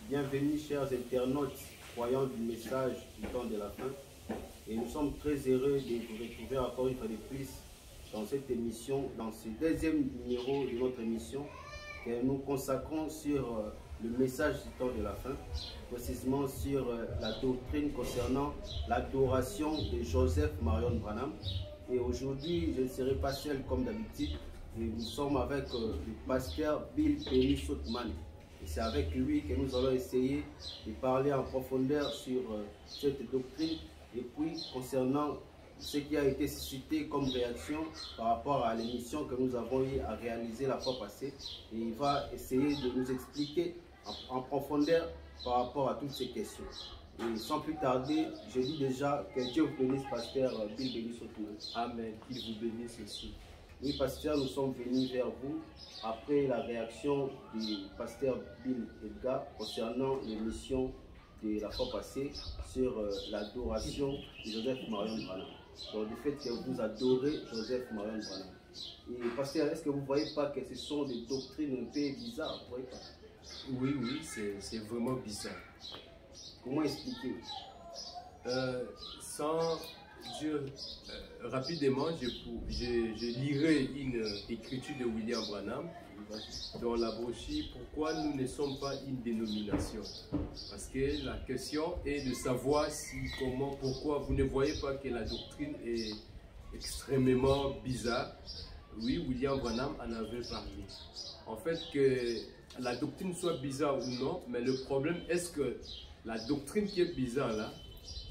Bienvenue chers internautes croyants du message du temps de la fin. Et nous sommes très heureux de vous retrouver encore une fois de plus dans cette émission, dans ce deuxième numéro de notre émission que nous consacrons sur le message du temps de la fin, précisément sur la doctrine concernant l'adoration de Joseph Marion Branham. Et aujourd'hui, je ne serai pas seul comme d'habitude. Nous sommes avec le pasteur Bill Penny Sothmann. Et c'est avec lui que nous allons essayer de parler en profondeur sur cette doctrine et puis concernant ce qui a été suscité comme réaction par rapport à l'émission que nous avons eu à réaliser la fois passée. Et il va essayer de nous expliquer en profondeur par rapport à toutes ces questions. Et sans plus tarder, je dis déjà que Dieu vous bénisse, pasteur Bill Penny Sothmann. Amen, qu'il vous bénisse aussi. Oui, pasteur, nous sommes venus vers vous après la réaction du pasteur Bill Edgar concernant l'émission de la fois passée sur l'adoration de Joseph Marion Branham. Donc, le fait que vous adorez Joseph Marion Branham. Et pasteur, est-ce que vous ne voyez pas que ce sont des doctrines un peu bizarres? Vous voyez pas? Oui, c'est vraiment bizarre. Comment expliquer? Sans Dieu, rapidement, je lirai une écriture de William Branham dans la brochure pourquoi nous ne sommes pas une dénomination. Parce que la question est de savoir pourquoi vous ne voyez pas que la doctrine est extrêmement bizarre. Oui, William Branham en avait parlé. En fait, que la doctrine soit bizarre ou non, mais le problème est que la doctrine qui est bizarre là,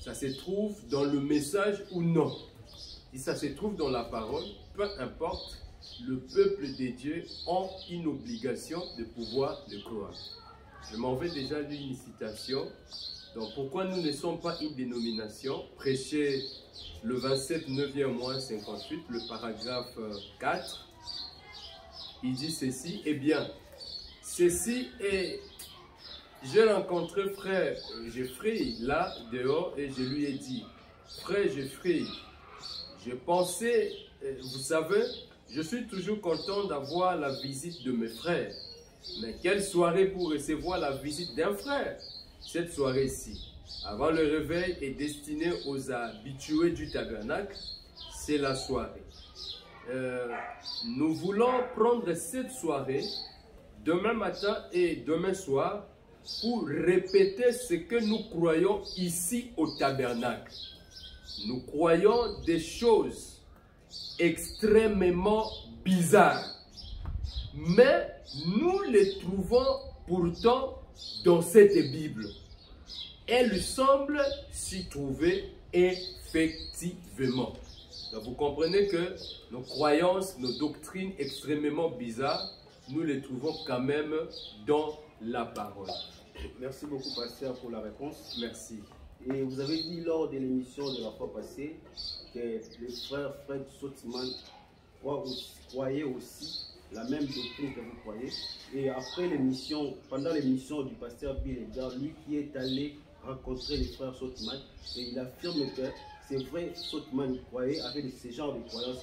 ça se trouve dans le message ou non. Si ça se trouve dans la parole, peu importe, le peuple de Dieu a une obligation de pouvoir le croire. Je m'en vais déjà lire une citation. Donc pourquoi nous ne sommes pas une dénomination? Prêché le 27 9e mois 58, le paragraphe 4. Il dit ceci. Eh bien, ceci est... J'ai rencontré frère Jeffrey là dehors et je lui ai dit, frère Jeffrey, je pensais, vous savez, je suis toujours content d'avoir la visite de mes frères. Mais quelle soirée pour recevoir la visite d'un frère? Cette soirée-ci, avant le réveil, est destinée aux habitués du tabernacle. C'est la soirée. Nous voulons prendre cette soirée demain matin et demain soir pour répéter ce que nous croyons ici au tabernacle. Nous croyons des choses extrêmement bizarres, mais nous les trouvons pourtant dans cette Bible. Elle semble s'y trouver effectivement. Donc vous comprenez que nos croyances, nos doctrines extrêmement bizarres, nous les trouvons quand même dans la parole. Merci beaucoup, pasteur, pour la réponse. Merci. Et vous avez dit lors de l'émission de la fois passée que le frère Fred Sothmann croyait aussi la même doctrine que vous croyez. Et après l'émission, pendant l'émission du pasteur Bill Edgar, lui qui est allé rencontrer les frères Sothmann, et il affirme que c'est vrai, Sothmann croyait, avait ce genre de croyances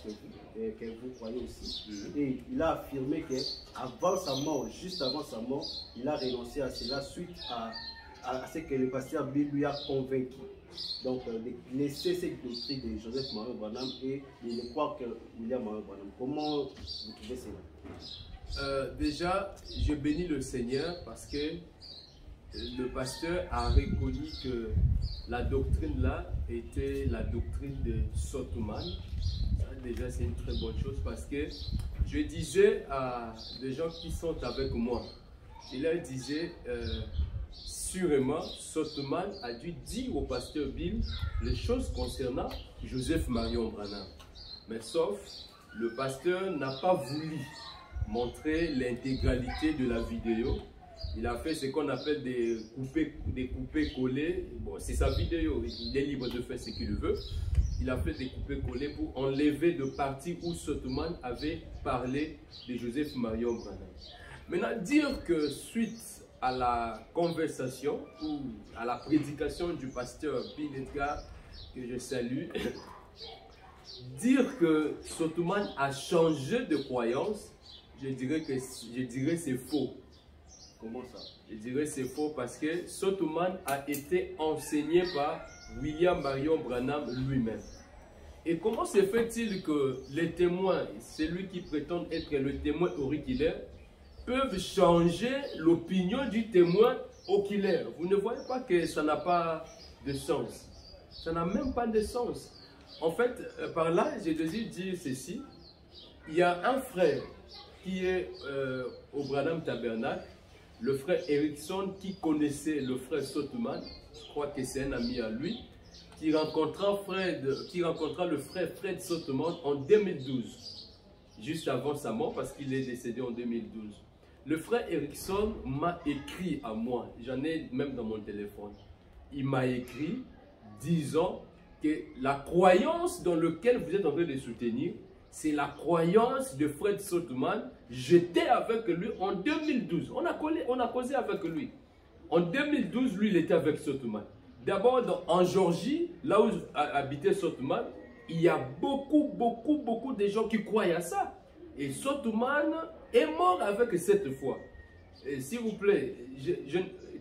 que vous croyez aussi. Et il a affirmé qu'avant sa mort, juste avant sa mort, il a renoncé à cela suite à ce que le pasteur Bill lui a convaincu. Donc, de laisser cette doctrine de Joseph Marion Branham et de ne croire que William Marion Branham. Comment vous trouvez cela? Déjà, je bénis le Seigneur parce que le pasteur a reconnu que la doctrine là était la doctrine de Sothmann. Déjà, c'est une très bonne chose parce que je disais à des gens qui sont avec moi, je leur disais sûrement Sothmann a dû dire au pasteur Bill les choses concernant Joseph Marion Branham. Mais sauf, le pasteur n'a pas voulu montrer l'intégralité de la vidéo. Il a fait ce qu'on appelle des coupés-collés. Bon, c'est sa vidéo, il est libre de faire ce qu'il veut. Il a fait des coupés-collés pour enlever de parties où Sothmann avait parlé de Joseph Marion Branham. Maintenant, dire que suite à la conversation ou à la prédication du pasteur Bill Edgar, que je salue, dire que Sothmann a changé de croyance, je dirais c'est faux. Comment ça? Je dirais c'est faux parce que Sotuman a été enseigné par William Marion Branham lui-même. Et comment se fait-il que les témoins, celui qui prétend être le témoin auriculaire, peuvent changer l'opinion du témoin oculaire? Vous ne voyez pas que ça n'a pas de sens. Ça n'a même pas de sens. En fait, par là, je désire dire ceci. Il y a un frère qui est au Branham Tabernacle, le frère Erickson, qui connaissait le frère Sotuman. Je crois que c'est un ami à lui, qui rencontra le frère Fred Sotuman en 2012, juste avant sa mort, parce qu'il est décédé en 2012. Le frère Erickson m'a écrit à moi, j'en ai même dans mon téléphone. Il m'a écrit disant que la croyance dans laquelle vous êtes en train de soutenir, c'est la croyance de Fred Sotuman. J'étais avec lui en 2012. On a causé avec lui. En 2012, lui, il était avec Sotuman. D'abord, en Géorgie, là où habitait Sotuman, il y a beaucoup de gens qui croient à ça. Et Sotuman est mort avec cette foi. S'il vous plaît,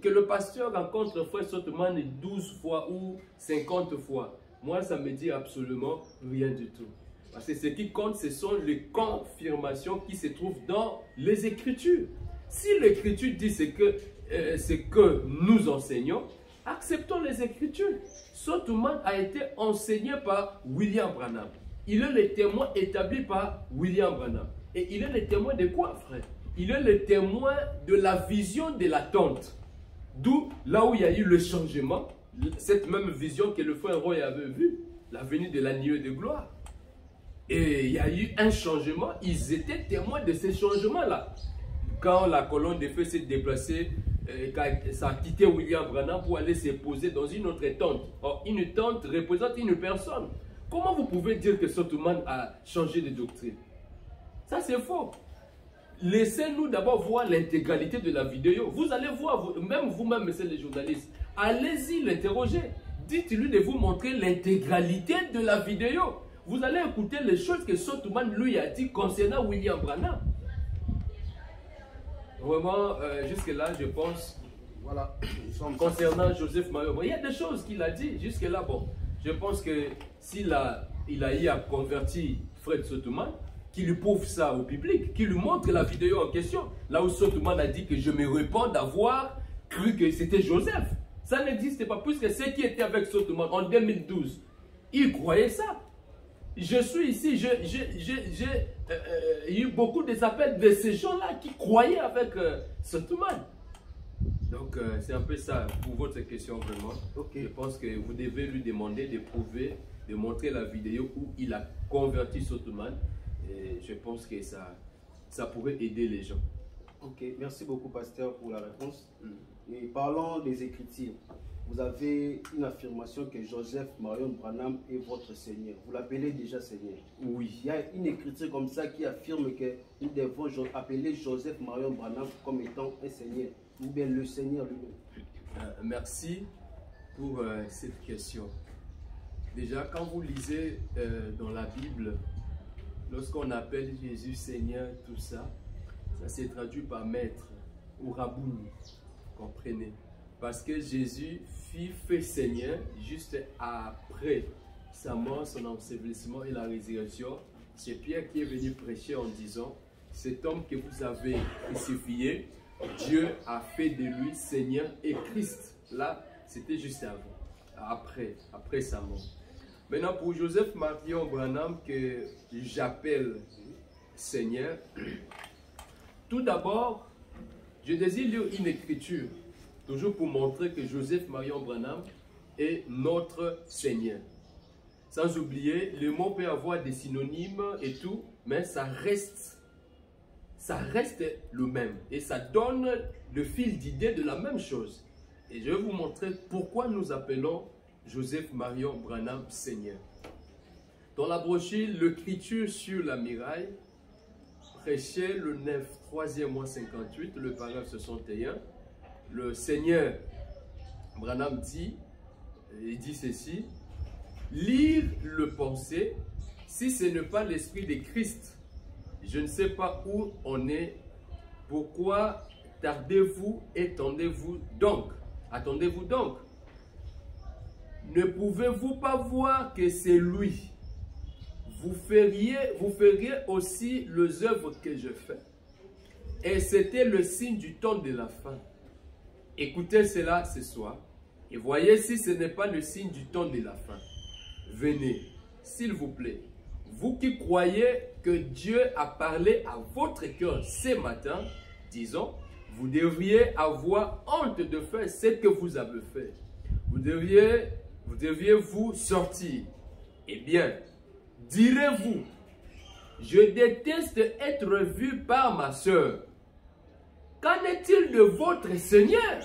que le pasteur rencontre Frère Sotuman 12 fois ou 50 fois, moi, ça me dit absolument rien du tout. Parce que ce qui compte, ce sont les confirmations qui se trouvent dans les Écritures. Si l'Écriture dit ce que nous enseignons, acceptons les Écritures. Sotuman a été enseigné par William Branham. Il est le témoin établi par William Branham. Et il est le témoin de quoi, frère? Il est le témoin de la vision de la tente. D'où, là où il y a eu le changement, cette même vision que le frère Roy avait vue, la venue de l'agneau de gloire. Et il y a eu un changement, ils étaient témoins de ce changement-là. Quand la colonne de feu s'est déplacée, ça a quitté William Branham pour aller se poser dans une autre tente. Or, une tente représente une personne. Comment vous pouvez dire que Sotuman a changé de doctrine? Ça, c'est faux. Laissez-nous d'abord voir l'intégralité de la vidéo. Vous allez voir, même vous-même, messieurs les journalistes, allez-y l'interroger. Dites-lui de vous montrer l'intégralité de la vidéo. Vous allez écouter les choses que Sotuman lui a dit concernant William Branham. Vraiment, jusque-là, je pense, Voilà. concernant Joseph Mario, il y a des choses qu'il a dit jusque-là. Bon, je pense que s'il a eu à convertir Fred Sotuman, qu'il lui prouve ça au public, qu'il lui montre la vidéo en question, là où Sotuman a dit que je me répands d'avoir cru que c'était Joseph. Ça n'existe pas, puisque ceux qui étaient avec Sotuman en 2012, ils croyaient ça. Je suis ici, j'ai eu beaucoup des appels de ces gens-là qui croyaient avec Sotuman. Donc, c'est un peu ça pour votre question, vraiment. Okay. Je pense que vous devez lui demander de prouver, de montrer la vidéo où il a converti Sotuman. Et je pense que ça pourrait aider les gens. Ok, merci beaucoup, pasteur, pour la réponse. Et parlons des Écritures. Vous avez une affirmation que Joseph Marion Branham est votre Seigneur. Vous l'appelez déjà Seigneur. Oui. Il y a une écriture comme ça qui affirme que nous devons appeler Joseph Marion Branham comme étant un Seigneur, ou bien le Seigneur lui-même. Merci pour cette question. Déjà, quand vous lisez dans la Bible, lorsqu'on appelle Jésus Seigneur, tout ça, ça s'est traduit par maître ou rabouni, comprenez? Parce que Jésus fut fait Seigneur juste après sa mort, son ensevelissement et la résurrection. C'est Pierre qui est venu prêcher en disant, cet homme que vous avez crucifié, Dieu a fait de lui Seigneur et Christ. Là, c'était juste avant, après sa mort. Maintenant, pour Joseph Marion Branham, que j'appelle Seigneur, tout d'abord, je désire lire une écriture, toujours pour montrer que Joseph Marion Branham est notre Seigneur. Sans oublier, le mot peut avoir des synonymes et tout, mais ça reste le même. Et ça donne le fil d'idée de la même chose. Et je vais vous montrer pourquoi nous appelons Joseph Marion Branham Seigneur. Dans la brochure, l'écriture sur la muraille, prêchait le 9, 3e mois 58, le paragraphe 61. Le Seigneur Branham dit, il dit ceci, lire le pensée, si ce n'est pas l'esprit de Christ, je ne sais pas où on est, pourquoi attardez-vous et tendez-vous donc. Attendez-vous donc. Ne pouvez-vous pas voir que c'est lui? Vous feriez aussi les œuvres que je fais. Et c'était le signe du temps de la fin. Écoutez cela ce soir. Et voyez si ce n'est pas le signe du temps de la fin. Venez, s'il vous plaît. Vous qui croyez que Dieu a parlé à votre cœur ce matin, disons, vous devriez avoir honte de faire ce que vous avez fait. Vous deviez vous sortir. Eh bien, direz-vous, je déteste être vu par ma soeur. Qu'en est-il de votre Seigneur?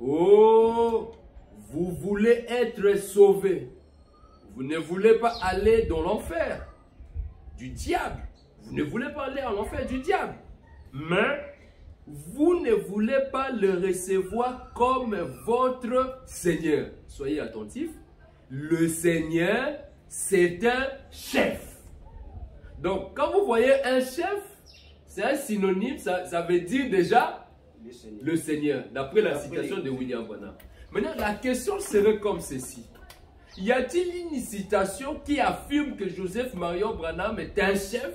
Oh, vous voulez être sauvé. Vous ne voulez pas aller dans l'enfer du diable. Vous ne voulez pas aller en enfer du diable. Mais vous ne voulez pas le recevoir comme votre Seigneur. Soyez attentifs. Le Seigneur, c'est un chef. Donc, quand vous voyez un chef, c'est un synonyme, ça veut dire déjà le Seigneur, d'après la citation de William Branham. Maintenant, la question serait comme ceci. Y a-t-il une citation qui affirme que Joseph Marion Branham est un chef?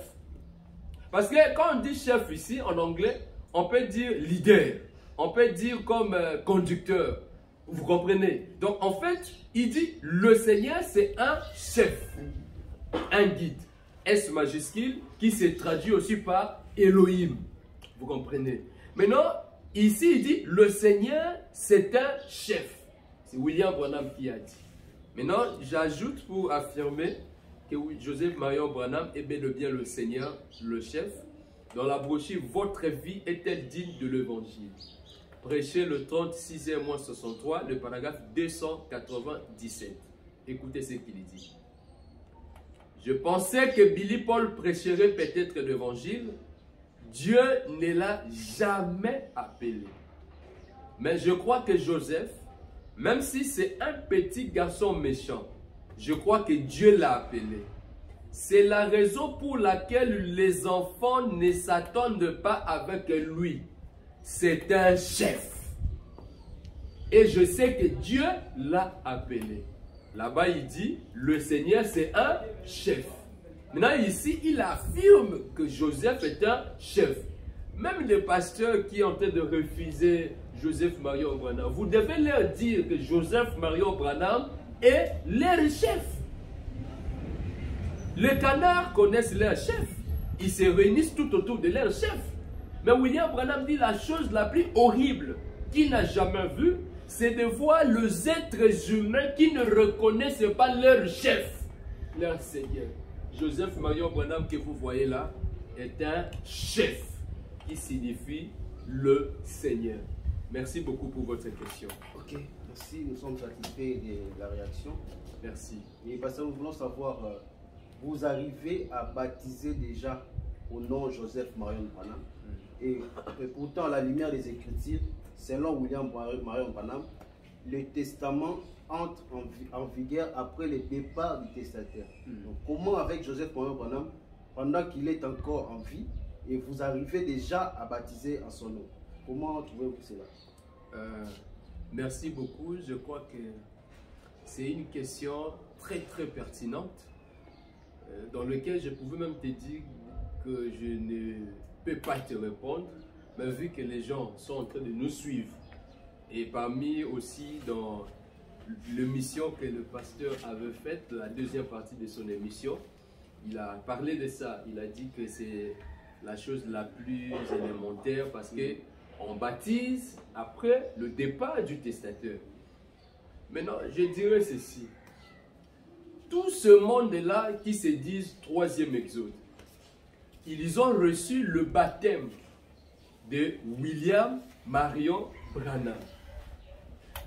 Parce que quand on dit chef ici, en anglais, on peut dire leader, on peut dire comme conducteur. Vous comprenez? Donc, en fait, il dit le Seigneur, c'est un chef, un guide. S majuscule qui se traduit aussi par Elohim. Vous comprenez? Maintenant, ici, il dit le Seigneur, c'est un chef. C'est William Branham qui a dit. Maintenant, j'ajoute pour affirmer que Joseph Marion Branham est bel et bien le Seigneur, le chef. Dans la brochure, votre vie est-elle digne de l'évangile? Prêchez le 36e-63, le paragraphe 297. Écoutez ce qu'il dit. Je pensais que Billy Paul prêcherait peut-être l'évangile. Dieu ne l'a jamais appelé. Mais je crois que Joseph, même si c'est un petit garçon méchant, je crois que Dieu l'a appelé. C'est la raison pour laquelle les enfants ne s'attendent pas avec lui. C'est un chef. Et je sais que Dieu l'a appelé. Là-bas, il dit, le Seigneur, c'est un chef. Maintenant, ici, il affirme que Joseph est un chef. Même les pasteurs qui ont en train de refuser Joseph Marion Branham, vous devez leur dire que Joseph Marion Branham est leur chef. Les canards connaissent leur chef. Ils se réunissent tout autour de leur chef. Mais William Branham dit la chose la plus horrible qu'il n'a jamais vue, c'est de voir les êtres humains qui ne reconnaissent pas leur chef, leur Seigneur. Joseph Marion Branham que vous voyez là est un chef qui signifie le Seigneur. Merci beaucoup pour votre question. Ok, merci. Nous sommes satisfaits de la réaction. Merci. Et parce que nous voulons savoir, vous arrivez à baptiser déjà au nom Joseph Marion Branham. Et pourtant, à la lumière des Écritures, selon William Marion Branham, le testament entre en vigueur après le départ du testateur. Donc, comment avec Joseph Marion Branham, pendant qu'il est encore en vie, et vous arrivez déjà à baptiser en son nom? Comment trouvez-vous cela? Merci beaucoup. Je crois que c'est une question très très pertinente dans laquelle je pouvais même te dire que je ne peux pas te répondre, mais vu que les gens sont en train de nous suivre et parmi aussi dans l'émission que le pasteur avait faite, la deuxième partie de son émission, il a parlé de ça. Il a dit que c'est la chose la plus élémentaire parce que on baptise après le départ du testateur. Maintenant, je dirais ceci. Tout ce monde-là qui se disent troisième exode, ils ont reçu le baptême de William Marion Branham.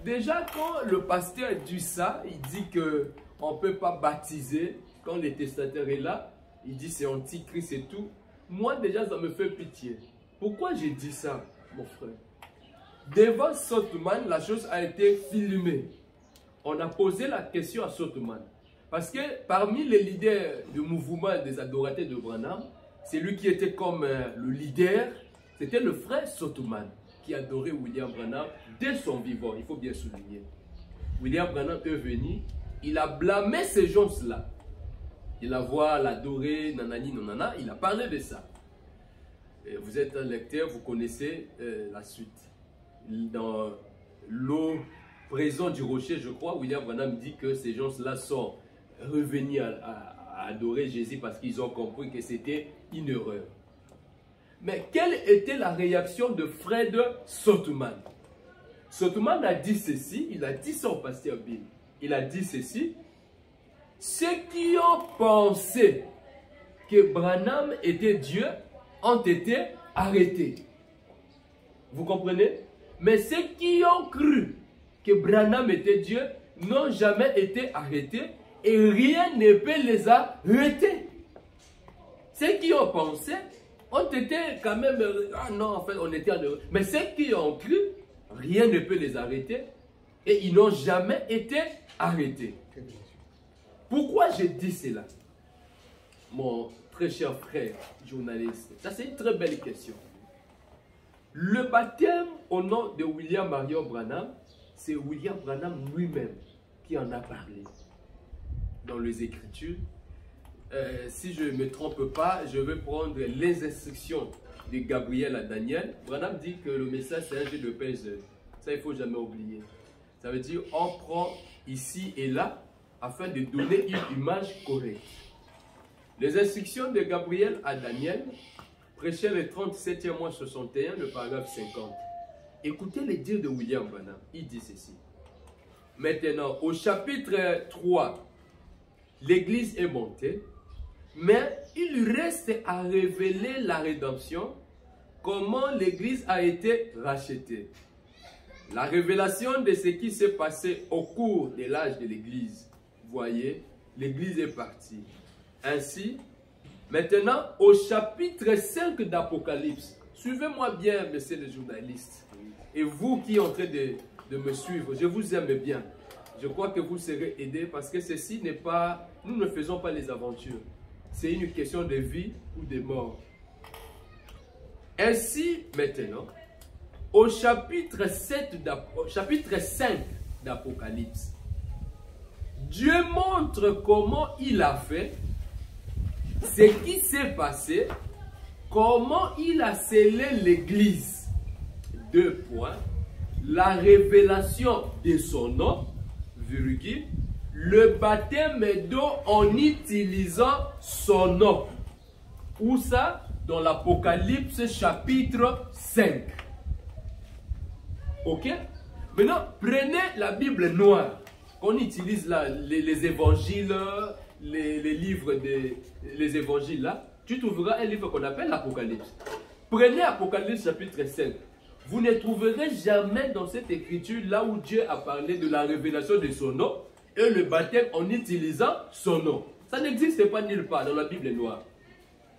Déjà, quand le pasteur dit ça, il dit qu'on ne peut pas baptiser quand le testateur est là. Il dit c'est antichrist et tout. Moi, déjà, ça me fait pitié. Pourquoi j'ai dit ça, mon frère? Devant Sothmann, la chose a été filmée. On a posé la question à Sothmann. Parce que parmi les leaders du mouvement des adorateurs de Branham, c'est lui qui était comme le leader, C'était le frère Sotuman qui adorait William Branham dès son vivant, il faut bien souligner. William Branham est venu, il a blâmé ces gens-là. Il a voulu l'adorer, nanani, nanana, il a parlé de ça. Et vous êtes un lecteur, vous connaissez la suite. Dans l'eau présente du rocher, je crois, William Branham dit que ces gens-là sont revenus à adorer Jésus parce qu'ils ont compris que c'était une erreur. Mais quelle était la réaction de Fred Sotuman? Sotuman a dit ceci, il a dit ça au pasteur Bill. Il a dit ceci: ceux qui ont pensé que Branham était Dieu ont été arrêtés. Vous comprenez? Mais ceux qui ont cru que Branham était Dieu n'ont jamais été arrêtés et rien ne peut les arrêter. Ceux qui ont pensé ont été quand même, ah non, en fait, on était en erreur. Mais ceux qui ont cru, rien ne peut les arrêter et ils n'ont jamais été arrêtés. Pourquoi je dis cela? Mon très cher frère journaliste, ça c'est une très belle question. Le baptême au nom de William Marion Branham, c'est William Branham lui-même qui en a parlé dans les Écritures. Si je ne me trompe pas, je vais prendre les instructions de Gabriel à Daniel. Branham dit que le message c'est un jeu de peseur. Ça, il ne faut jamais oublier. Ça veut dire on prend ici et là afin de donner une image correcte. Les instructions de Gabriel à Daniel prêchaient le 37e mois 61, le paragraphe 50. Écoutez les dires de William Branham. Il dit ceci. Maintenant, au chapitre 3, l'Église est montée, mais il reste à révéler la rédemption, comment l'Église a été rachetée. La révélation de ce qui s'est passé au cours de l'âge de l'Église. Voyez, l'Église est partie. Ainsi, maintenant, au chapitre 5 d'Apocalypse, suivez-moi bien, messieurs les journalistes, et vous qui êtes en train de me suivre, je vous aime bien. Je crois que vous serez aidés parce que ceci n'est pas, nous ne faisons pas les aventures. C'est une question de vie ou de mort. Ainsi, maintenant, au chapitre 5 d'Apocalypse, Dieu montre comment il a fait, ce qui s'est passé, comment il a scellé l'Église. 2 points. La révélation de son nom, virgule, le baptême d'eau en utilisant son nom. Où ça? Dans l'Apocalypse chapitre 5. Ok? Maintenant, prenez la Bible noire qu'on utilise là, les évangiles, les livres les évangiles là. Tu trouveras un livre qu'on appelle l'Apocalypse. Prenez Apocalypse chapitre 5. Vous ne trouverez jamais dans cette écriture là où Dieu a parlé de la révélation de son nom et le baptême en utilisant son nom. Ça n'existe pas nulle part dans la Bible noire.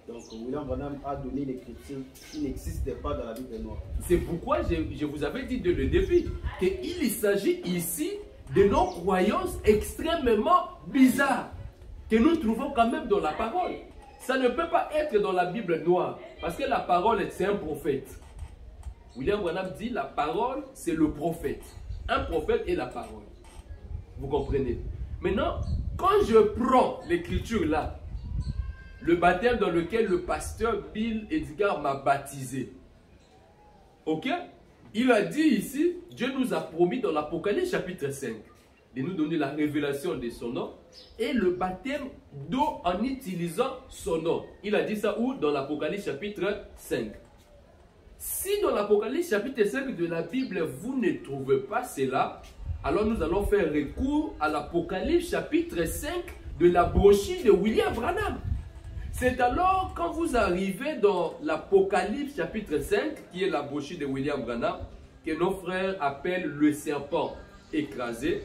Donc William Branham a donné une écriture qui n'existait pas dans la Bible noire. C'est pourquoi je vous avais dit dès le début qu'il s'agit ici de nos croyances extrêmement bizarres que nous trouvons quand même dans la parole. Ça ne peut pas être dans la Bible noire parce que la parole c'est un prophète. William Branham dit la parole c'est le prophète. Un prophète est la parole. Vous comprenez? Maintenant, quand je prends l'écriture là, le baptême dans lequel le pasteur Bill Edgar m'a baptisé, ok? Il a dit ici, Dieu nous a promis dans l'Apocalypse chapitre 5 de nous donner la révélation de son nom et le baptême d'eau en utilisant son nom. Il a dit ça où? Dans l'Apocalypse chapitre 5. Si dans l'Apocalypse chapitre 5 de la Bible, vous ne trouvez pas cela, alors nous allons faire recours à l'Apocalypse chapitre 5 de la brochure de William Branham. C'est alors quand vous arrivez dans l'Apocalypse chapitre 5, qui est la brochure de William Branham, que nos frères appellent le serpent écrasé,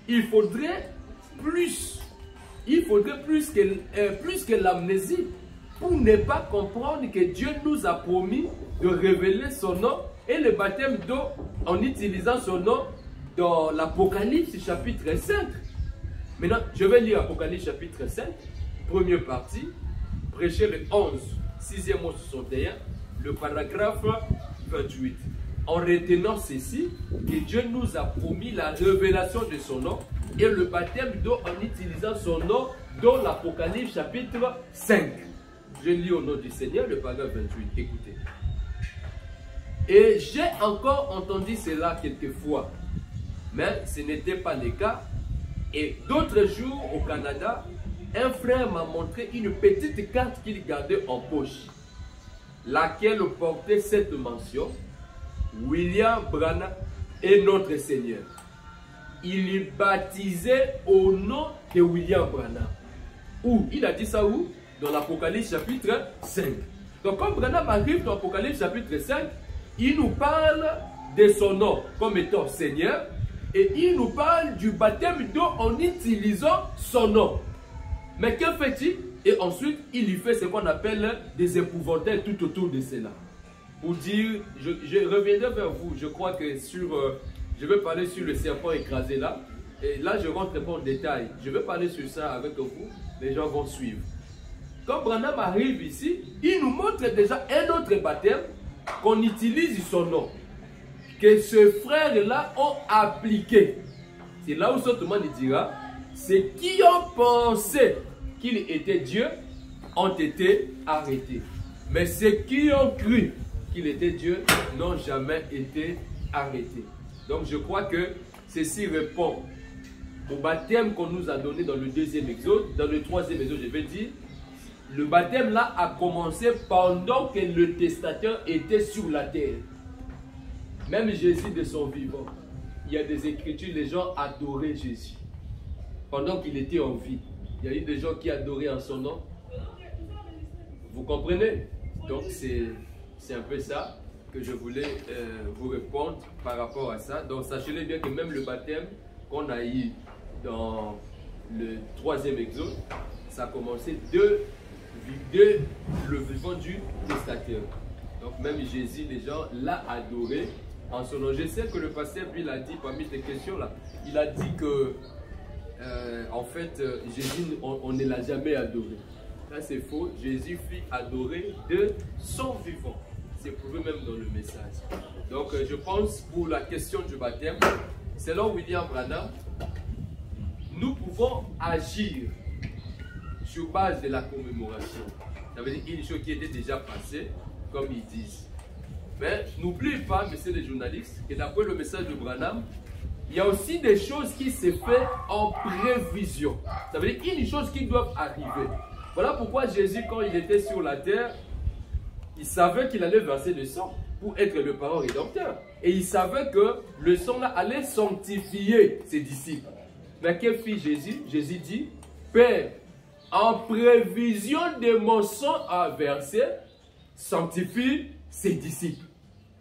il faudrait plus que l'amnésie pour ne pas comprendre que Dieu nous a promis de révéler son nom et le baptême d'eau en utilisant son nom dans l'Apocalypse chapitre 5. Maintenant, je vais lire Apocalypse chapitre 5, première partie, prêcher le 11, 6e mois 61, le paragraphe 28. En retenant ceci, que Dieu nous a promis la révélation de son nom et le baptême d'eau en utilisant son nom dans l'Apocalypse chapitre 5. Je lis au nom du Seigneur le paragraphe 28. Écoutez. Et j'ai encore entendu cela quelquefois, mais ce n'était pas le cas. Et d'autres jours au Canada, un frère m'a montré une petite carte qu'il gardait en poche, laquelle portait cette mention: William Branham est notre Seigneur. Il est baptisé au nom de William Branham. Où? Il a dit ça où? Dans l'Apocalypse chapitre 5. Donc quand Branham arrive dans l'Apocalypse chapitre 5, il nous parle de son nom comme étant Seigneur et il nous parle du baptême d'eau en utilisant son nom. Mais que fait-il? Et ensuite, il lui fait ce qu'on appelle des épouvantails tout autour de cela. Pour dire, je reviendrai vers vous, je crois que je vais parler sur le serpent écrasé là. Et là, je ne rentre pas en détail. Je vais parler sur ça avec vous, les gens vont suivre. Quand Branham arrive ici, il nous montre déjà un autre baptême qu'on utilise son nom, que ce frère-là ont appliqué. C'est là où Sotoman dira, ceux qui ont pensé qu'il était Dieu ont été arrêtés. Mais ceux qui ont cru qu'il était Dieu n'ont jamais été arrêtés. Donc je crois que ceci répond au baptême qu'on nous a donné dans le deuxième exode. Dans le troisième exode, je vais dire, le baptême là a commencé pendant que le testateur était sur la terre. Même Jésus de son vivant, il y a des écritures, les gens adoraient Jésus. Pendant qu'il était en vie, il y a eu des gens qui adoraient en son nom. Vous comprenez? Donc c'est un peu ça que je voulais vous répondre par rapport à ça. Donc sachez-le bien que même le baptême qu'on a eu dans le troisième exode, ça a commencé de le vivant du testateur. Donc même Jésus, les gens l'a adoré en son nom. Je sais que le pasteur, lui, il a dit parmi ces questions-là, il a dit que en fait, Jésus, on ne l'a jamais adoré. Là, c'est faux. Jésus fut adoré de son vivant. C'est prouvé même dans le message. Donc, je pense pour la question du baptême, selon William Branham, nous pouvons agir sur base de la commémoration. Ça veut dire une chose qui était déjà passée, comme ils disent. Mais n'oubliez pas, messieurs les journalistes, que d'après le message de Branham, il y a aussi des choses qui se font en prévision. Ça veut dire une chose qui doit arriver. Voilà pourquoi Jésus, quand il était sur la terre, il savait qu'il allait verser le sang pour être le parent rédempteur. Et il savait que le sang là allait sanctifier ses disciples. Mais que fit Jésus? Jésus dit, Père, en prévision de mon sang à verser, sanctifie ses disciples.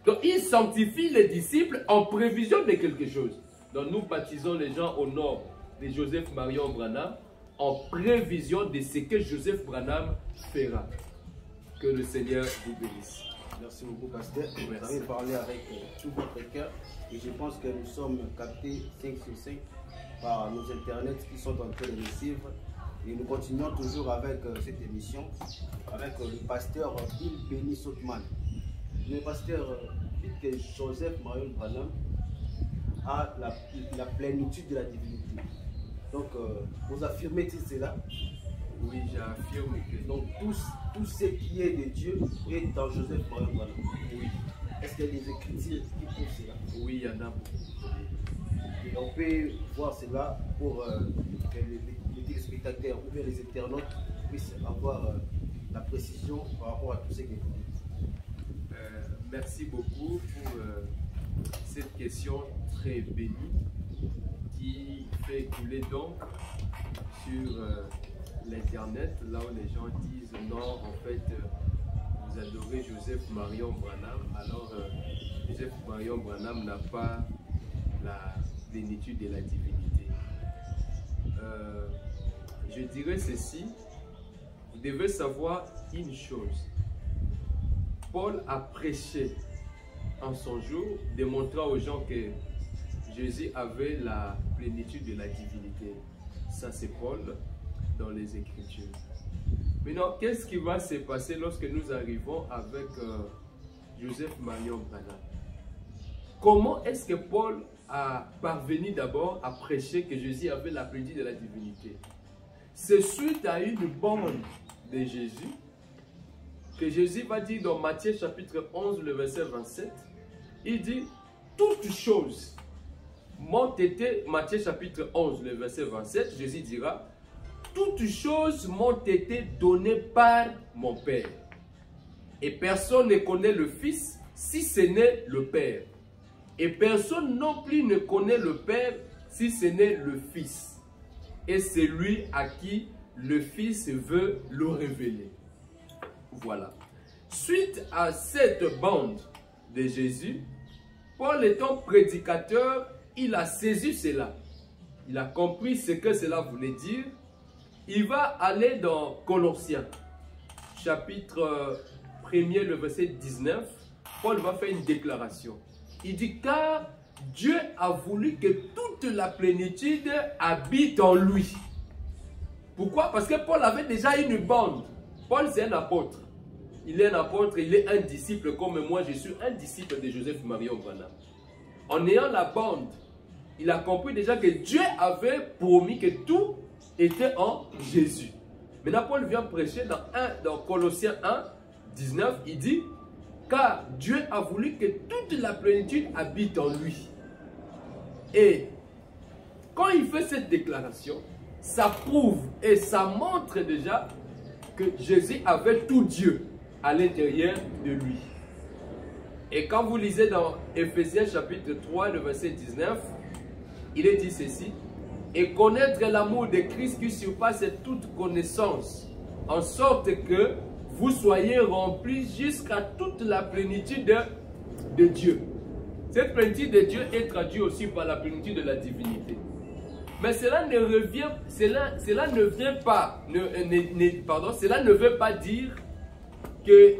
Donc il sanctifie les disciples en prévision de quelque chose. Donc nous baptisons les gens au nom de Joseph Marion Branham en prévision de ce que Joseph Branham fera. Que le Seigneur vous bénisse. Merci beaucoup, pasteur. Vous avez parlé avec tout votre cœur et je pense que nous sommes captés 5 sur 5 par nos internets qui sont en train de nous suivre. Et nous continuons toujours avec cette émission avec le pasteur Bill Benny Sotoman. Le pasteur dit que Joseph Marion Branham a la plénitude de la divinité. Donc, vous affirmez-il cela? Oui, j'affirme que... Donc, tout ce qui est de Dieu est dans Joseph Marion Branham. Oui. Est-ce qu'il y a des écritures qui prouvent cela? Oui, il y en a beaucoup. Et on peut voir cela pour que les téléspectateurs ou bien les internautes puissent avoir la précision par rapport à tout ce que vous dites. Merci beaucoup pour cette question très bénie qui fait couler donc sur l'internet, là où les gens disent non, en fait, vous adorez Joseph Marion Branham, alors Joseph Marion Branham n'a pas la plénitude de la divinité. Je dirais ceci, vous devez savoir une chose. Paul a prêché en son jour, démontrant aux gens que Jésus avait la plénitude de la divinité. Ça, c'est Paul dans les Écritures. Maintenant, qu'est-ce qui va se passer lorsque nous arrivons avec Joseph Marion Branham. Comment est-ce que Paul a parvenu d'abord à prêcher que Jésus avait la plénitude de la divinité? C'est suite à une bande de Jésus que Jésus va dire dans Matthieu chapitre 11, le verset 27. Il dit, toutes choses m'ont été, Matthieu chapitre 11, le verset 27, Jésus dira, toutes choses m'ont été données par mon Père. Et personne ne connaît le Fils si ce n'est le Père. Et personne non plus ne connaît le Père si ce n'est le Fils. Et c'est lui à qui le Fils veut le révéler. Voilà. Suite à cette bande de Jésus, Paul étant prédicateur, il a saisi cela. Il a compris ce que cela voulait dire. Il va aller dans Colossiens, chapitre 1er, le verset 19. Paul va faire une déclaration. Il dit, car Dieu a voulu que toute la plénitude habite en lui. Pourquoi? Parce que Paul avait déjà une bande. Paul, c'est un apôtre. Il est un apôtre, il est un disciple comme moi. Je suis un disciple de Joseph Marion Branham. En ayant la bande, il a compris déjà que Dieu avait promis que tout était en Jésus. Maintenant, Paul vient prêcher dans Colossiens 1, 19, il dit, car Dieu a voulu que toute la plénitude habite en lui. Et quand il fait cette déclaration, ça prouve et ça montre déjà que Jésus avait tout Dieu à l'intérieur de lui. Et quand vous lisez dans Éphésiens chapitre 3, le verset 19, il est dit ceci, et connaître l'amour de Christ qui surpasse toute connaissance, en sorte que vous soyez remplis jusqu'à toute la plénitude de Dieu. Cette plénitude de Dieu est traduite aussi par la plénitude de la divinité. Mais cela ne revient, cela ne vient pas, cela ne veut pas dire que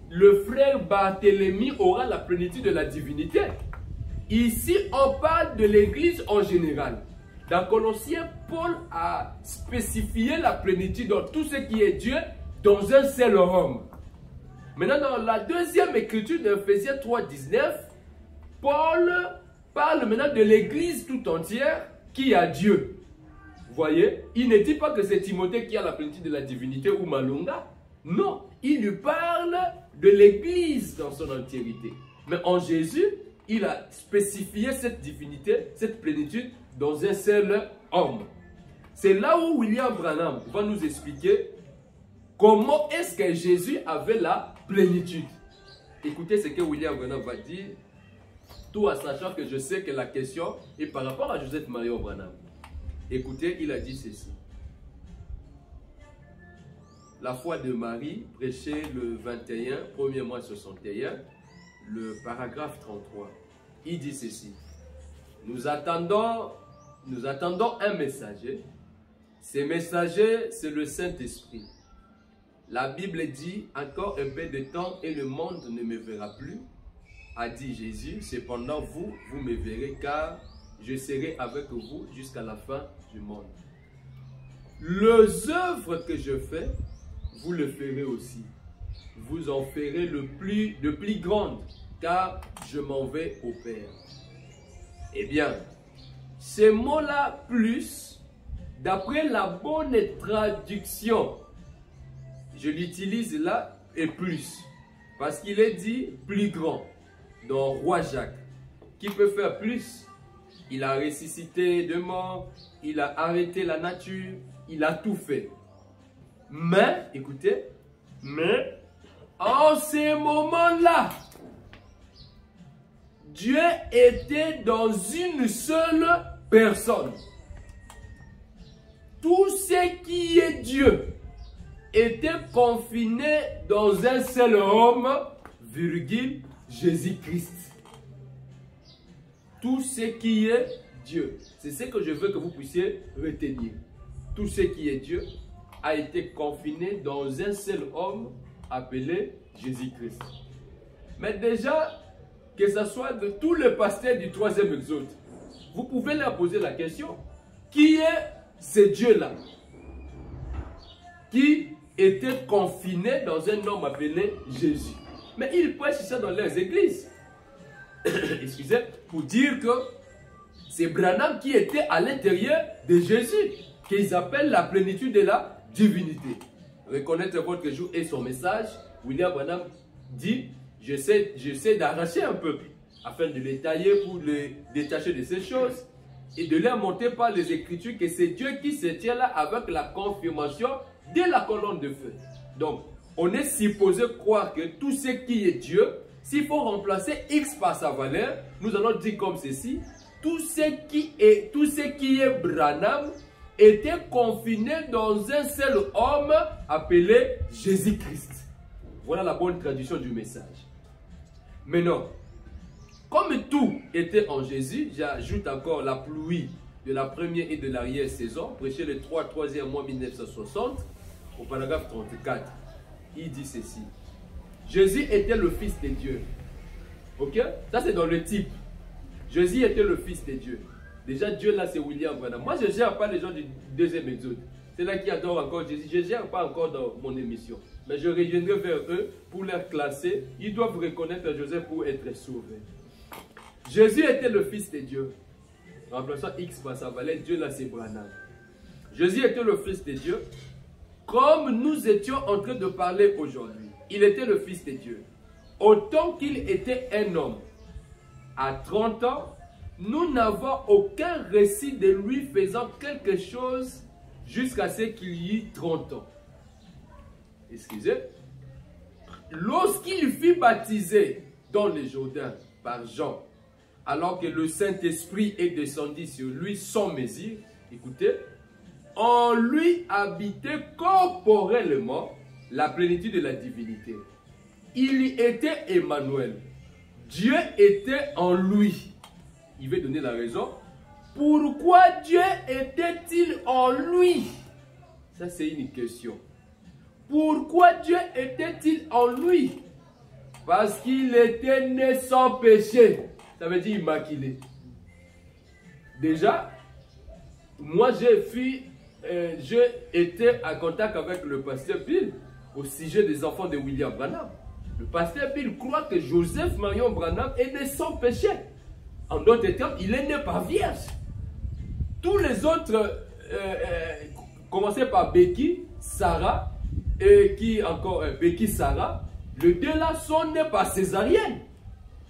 le frère Barthélemy aura la plénitude de la divinité. Ici, on parle de l'Église en général. Dans Colossiens, Paul a spécifié la plénitude de tout ce qui est Dieu dans un seul homme. Maintenant, dans la deuxième écriture d'Éphésiens 3, 19, Paul parle maintenant de l'Église tout entière qui a Dieu. Vous voyez, il ne dit pas que c'est Timothée qui a la plénitude de la divinité ou Malunga. Non, il lui parle de l'Église dans son entièreté. Mais en Jésus, il a spécifié cette divinité, cette plénitude dans un seul homme. C'est là où William Branham va nous expliquer comment est-ce que Jésus avait la plénitude. Écoutez ce que William Branham va dire, tout en sachant que je sais que la question est par rapport à Joseph Marion Branham. Écoutez, il a dit ceci. La foi de Marie, prêchée le 21, 1er mois 61, le paragraphe 33. Il dit ceci. Nous attendons un messager. Ce messager, c'est le Saint-Esprit. La Bible dit, encore un peu de temps et le monde ne me verra plus, a dit Jésus. Cependant, vous me verrez, car je serai avec vous jusqu'à la fin du monde. Les œuvres que je fais, vous le ferez aussi. Vous en ferez de plus grandes, car je m'en vais au Père. Eh bien, ce mot-là, plus, d'après la bonne traduction, je l'utilise là, et plus, parce qu'il est dit plus grand, dans Roi Jacques. Qui peut faire plus? Il a ressuscité de mort, il a arrêté la nature, il a tout fait. Mais, écoutez, mais, en ces moments-là, Dieu était dans une seule personne. Tout ce qui est Dieu était confiné dans un seul homme, virgule, Jésus-Christ. Tout ce qui est Dieu. C'est ce que je veux que vous puissiez retenir. Tout ce qui est Dieu a été confiné dans un seul homme appelé Jésus-Christ. Mais déjà, que ce soit de tous les pasteurs du 3e exode, vous pouvez leur poser la question, qui est ce Dieu-là qui était confiné dans un homme appelé Jésus? mais ils prêchent ça dans leurs églises. Excusez, pour dire que c'est Branham qui était à l'intérieur de Jésus, qu'ils appellent la plénitude de la divinité. Reconnaître votre jour et son message, William Branham dit, j'essaie d'arracher un peuple, afin de les tailler pour les détacher de ces choses, et de leur montrer par les Écritures que c'est Dieu qui se tient là avec la confirmation de la colonne de feu. Donc, on est supposé croire que tout ce qui est Dieu, s'il faut remplacer X par sa valeur, nous allons dire comme ceci, tout ce qui est Branham était confiné dans un seul homme appelé Jésus-Christ. Voilà la bonne traduction du message. Maintenant, comme tout était en Jésus, j'ajoute encore la pluie de la première et de l'arrière-saison, prêché le 3e mois 1960, au paragraphe 34. Il dit ceci. Jésus était le Fils de Dieu. Ok? Ça c'est dans le type. Jésus était le Fils de Dieu. Déjà Dieu là c'est William Branham. Moi je ne gère pas les gens du deuxième exode. C'est là qui adorent encore Jésus. Je ne gère pas encore dans mon émission. Mais je reviendrai vers eux pour les classer. Ils doivent reconnaître Joseph pour être sauvés. Jésus était le Fils de Dieu. Remplaçant X par sa valeur, Dieu là c'est Branham. Jésus était le Fils de Dieu. Comme nous étions en train de parler aujourd'hui. Il était le Fils de Dieu. Autant qu'il était un homme. À 30 ans, nous n'avons aucun récit de lui faisant quelque chose jusqu'à ce qu'il y ait 30 ans. Excusez. Lorsqu'il fut baptisé dans le Jourdain par Jean, alors que le Saint-Esprit est descendu sur lui sans mesure, écoutez, en lui habitait corporellement la plénitude de la divinité. Il y était Emmanuel. Dieu était en lui. Il veut donner la raison. Pourquoi Dieu était-il en lui? Ça, c'est une question. Pourquoi Dieu était-il en lui? Parce qu'il était né sans péché. Ça veut dire immaculé. Déjà, moi, j'ai été en contact avec le pasteur Bill au sujet des enfants de William Branham. Le pasteur Bill croit que Joseph Marion Branham est né sans péché. En d'autres termes, il est né par vierge. Tous les autres, commencé par Becky, Sarah, et qui encore, Becky, Sarah, les deux là sont nés par césarienne.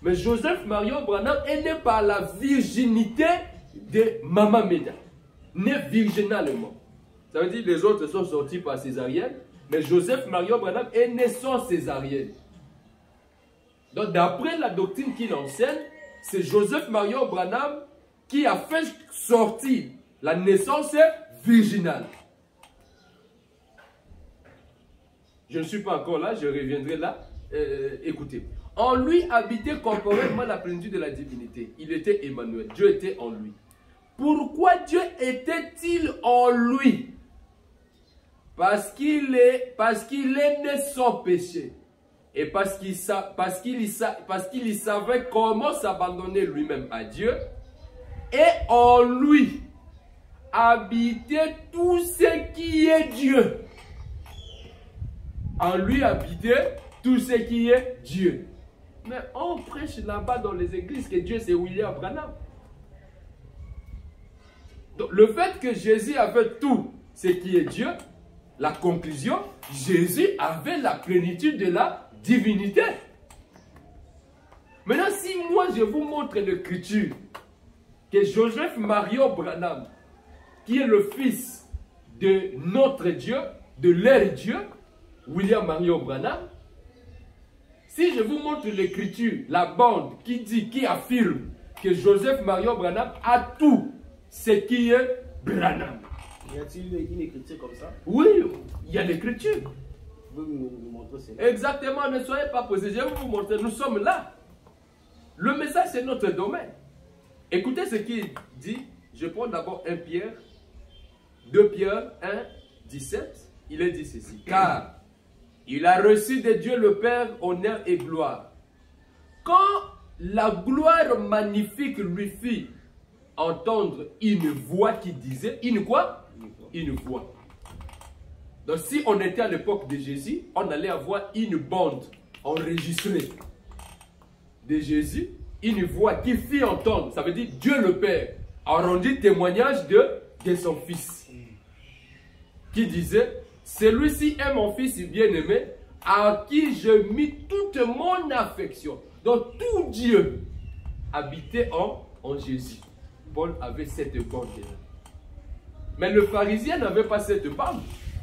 Mais Joseph Marion Branham est né par la virginité de Maman Meda. Né virginalement. Ça veut dire que les autres sont sortis par césarienne. Mais Joseph Marion Branham est né sans césarienne. Donc d'après la doctrine qu'il enseigne, c'est Joseph Marion Branham qui a fait sortir la naissance virginale. Je ne suis pas encore là, je reviendrai là. Écoutez. En lui habitait corporellement la plénitude de la divinité. Il était Emmanuel. Dieu était en lui. Pourquoi Dieu était-il en lui? Parce qu'il est né sans péché. Et parce qu'il savait comment s'abandonner lui-même à Dieu. Et en lui habitait tout ce qui est Dieu. En lui habitait tout ce qui est Dieu. Mais on prêche là-bas dans les églises que Dieu c'est William Branham. Donc, le fait que Jésus avait tout ce qui est Dieu, la conclusion, Jésus avait la plénitude de la divinité. Maintenant, si moi je vous montre l'écriture que Joseph Marion Branham, qui est le fils de notre Dieu, de leur Dieu, William Marion Branham, si je vous montre l'écriture, la bande qui affirme que Joseph Marion Branham a tout ce qui est Branham. Y a-t-il une écriture comme ça? Oui, il y a l'écriture. Vous pouvez nous montrer ça? Exactement, ne soyez pas posés. Je vais vous montrer, nous sommes là. Le message, c'est notre domaine. Écoutez ce qu'il dit. Je prends d'abord 1 Pierre, 2 Pierre 1, 17. Il est dit ceci. Car il a reçu de Dieu le Père honneur et gloire. Quand la gloire magnifique lui fit entendre une voix qui disait, une quoi? Une voix. Donc si on était à l'époque de Jésus, on allait avoir une bande enregistrée de Jésus, une voix qui fit entendre, ça veut dire Dieu le Père, a rendu témoignage de son Fils, qui disait, celui-ci est mon Fils bien-aimé, à qui je mis toute mon affection. Donc tout Dieu habitait en Jésus. Paul avait cette bande-là. Mais le pharisien n'avait pas cette bande.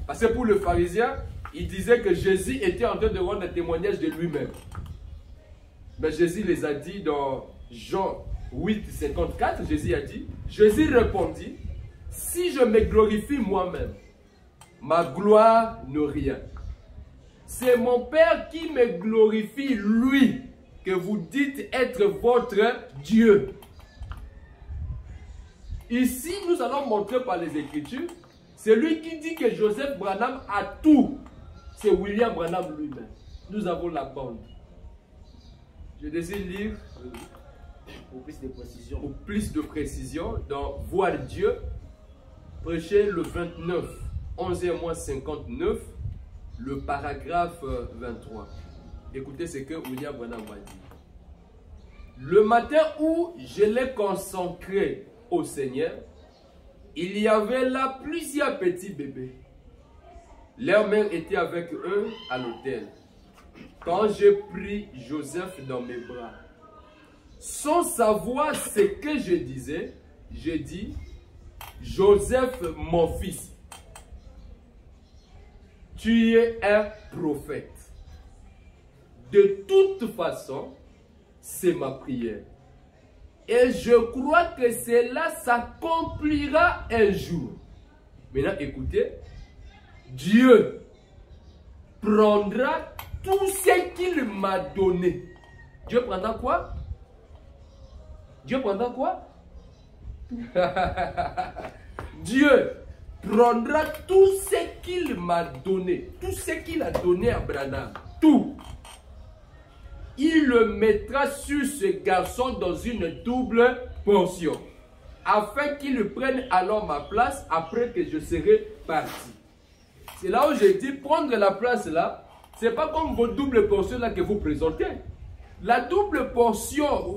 Parce que pour le pharisien, il disait que Jésus était en train de rendre un témoignage de lui-même. Mais Jésus les a dit dans Jean 8, 54, Jésus a dit, Jésus répondit, si je me glorifie moi-même, ma gloire n'est rien. C'est mon Père qui me glorifie, lui, que vous dites être votre Dieu. Ici, nous allons montrer par les Écritures, celui qui dit que Joseph Branham a tout, c'est William Branham lui-même. Nous avons la bande. Je désire lire pour plus de précision. Pour plus de précision, dans Voir Dieu, prêcher le 29, 11e-59, le paragraphe 23. Écoutez ce que William Branham va dire. Le matin où je l'ai consacré au Seigneur, il y avait là plusieurs petits bébés. Leur mère était avec eux à l'autel. Quand j'ai pris Joseph dans mes bras, sans savoir ce que je disais, j'ai dit, Joseph, mon fils, tu es un prophète. De toute façon, c'est ma prière. Et je crois que cela s'accomplira un jour. Maintenant, écoutez. Dieu prendra tout ce qu'il m'a donné. Dieu prendra quoi? Dieu prendra quoi? Dieu prendra tout ce qu'il m'a donné. Tout ce qu'il a donné à Branham. Tout. Il le mettra sur ce garçon dans une double portion, afin qu'il prenne alors ma place après que je serai parti. C'est là où j'ai dit, prendre la place là, c'est pas comme vos doubles portions là que vous présentez. La double portion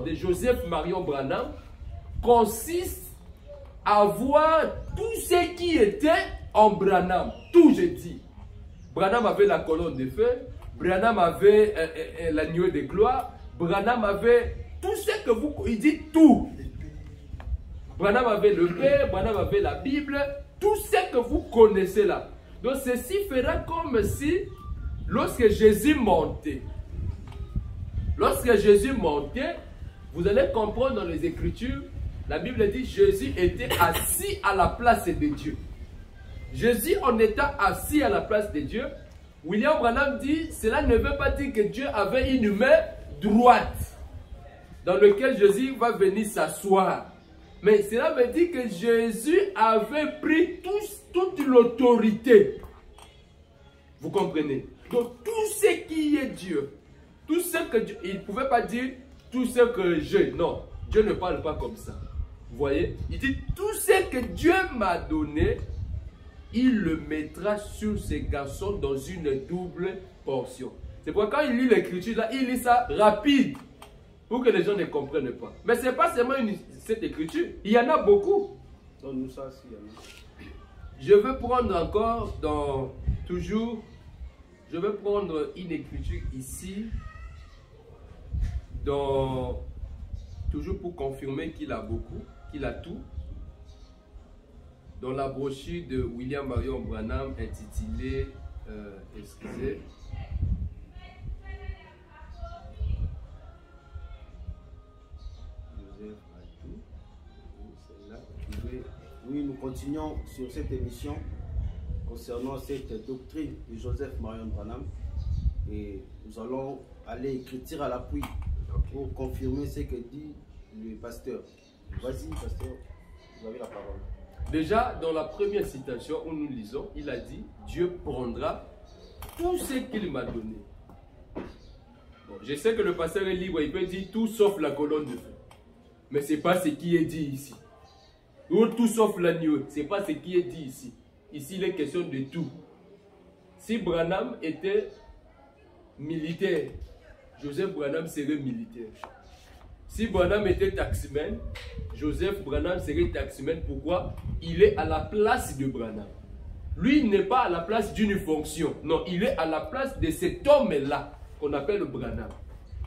de Joseph Marion Branham consiste à voir tout ce qui était en Branham. Tout, j'ai dit. Branham avait la colonne de feu. Branham avait l'agneau de gloire. Branham avait tout ce que vous... Il dit tout. Branham avait le Père, Branham avait la Bible. Tout ce que vous connaissez là. Donc ceci fera comme si, lorsque Jésus montait, vous allez comprendre dans les Écritures, la Bible dit Jésus était assis à la place de Dieu. Jésus en étant assis à la place de Dieu, William Branham dit, cela ne veut pas dire que Dieu avait une main droite dans laquelle Jésus va venir s'asseoir. Mais cela veut dire que Jésus avait pris toute l'autorité. Vous comprenez? Donc tout ce qui est Dieu, tout ce que Dieu, il ne pouvait pas dire tout ce que j'ai. Non, Dieu ne parle pas comme ça. Vous voyez? Il dit tout ce que Dieu m'a donné, il le mettra sur ces garçons dans une double portion. C'est pourquoi quand il lit l'écriture là, il lit ça rapide pour que les gens ne comprennent pas. Mais ce n'est pas seulement cette écriture, il y en a beaucoup. Donne-nous ça si il y en a. Je veux prendre encore je vais prendre une écriture ici, toujours pour confirmer qu'il a beaucoup, qu'il a tout. Dans la brochure de William Marion Branham intitulée, excusez, oui, nous continuons sur cette émission concernant cette doctrine de Joseph Marion Branham et nous allons aller écrire à l'appui pour confirmer ce que dit le pasteur. Vas-y, pasteur, vous avez la parole. Déjà, dans la première citation où nous lisons, il a dit « Dieu prendra tout ce qu'il m'a donné ». Bon, je sais que le pasteur est libre, il peut dire tout sauf la colonne de feu. Mais ce n'est pas ce qui est dit ici. Ou tout sauf l'agneau, ce n'est pas ce qui est dit ici. Ici, il est question de tout. Si Branham était militaire, Joseph Branham serait militaire. Si Branham était taximan, Joseph Branham serait taximan. Pourquoi? Il est à la place de Branham. Lui, il n'est pas à la place d'une fonction. Non, il est à la place de cet homme-là qu'on appelle Branham.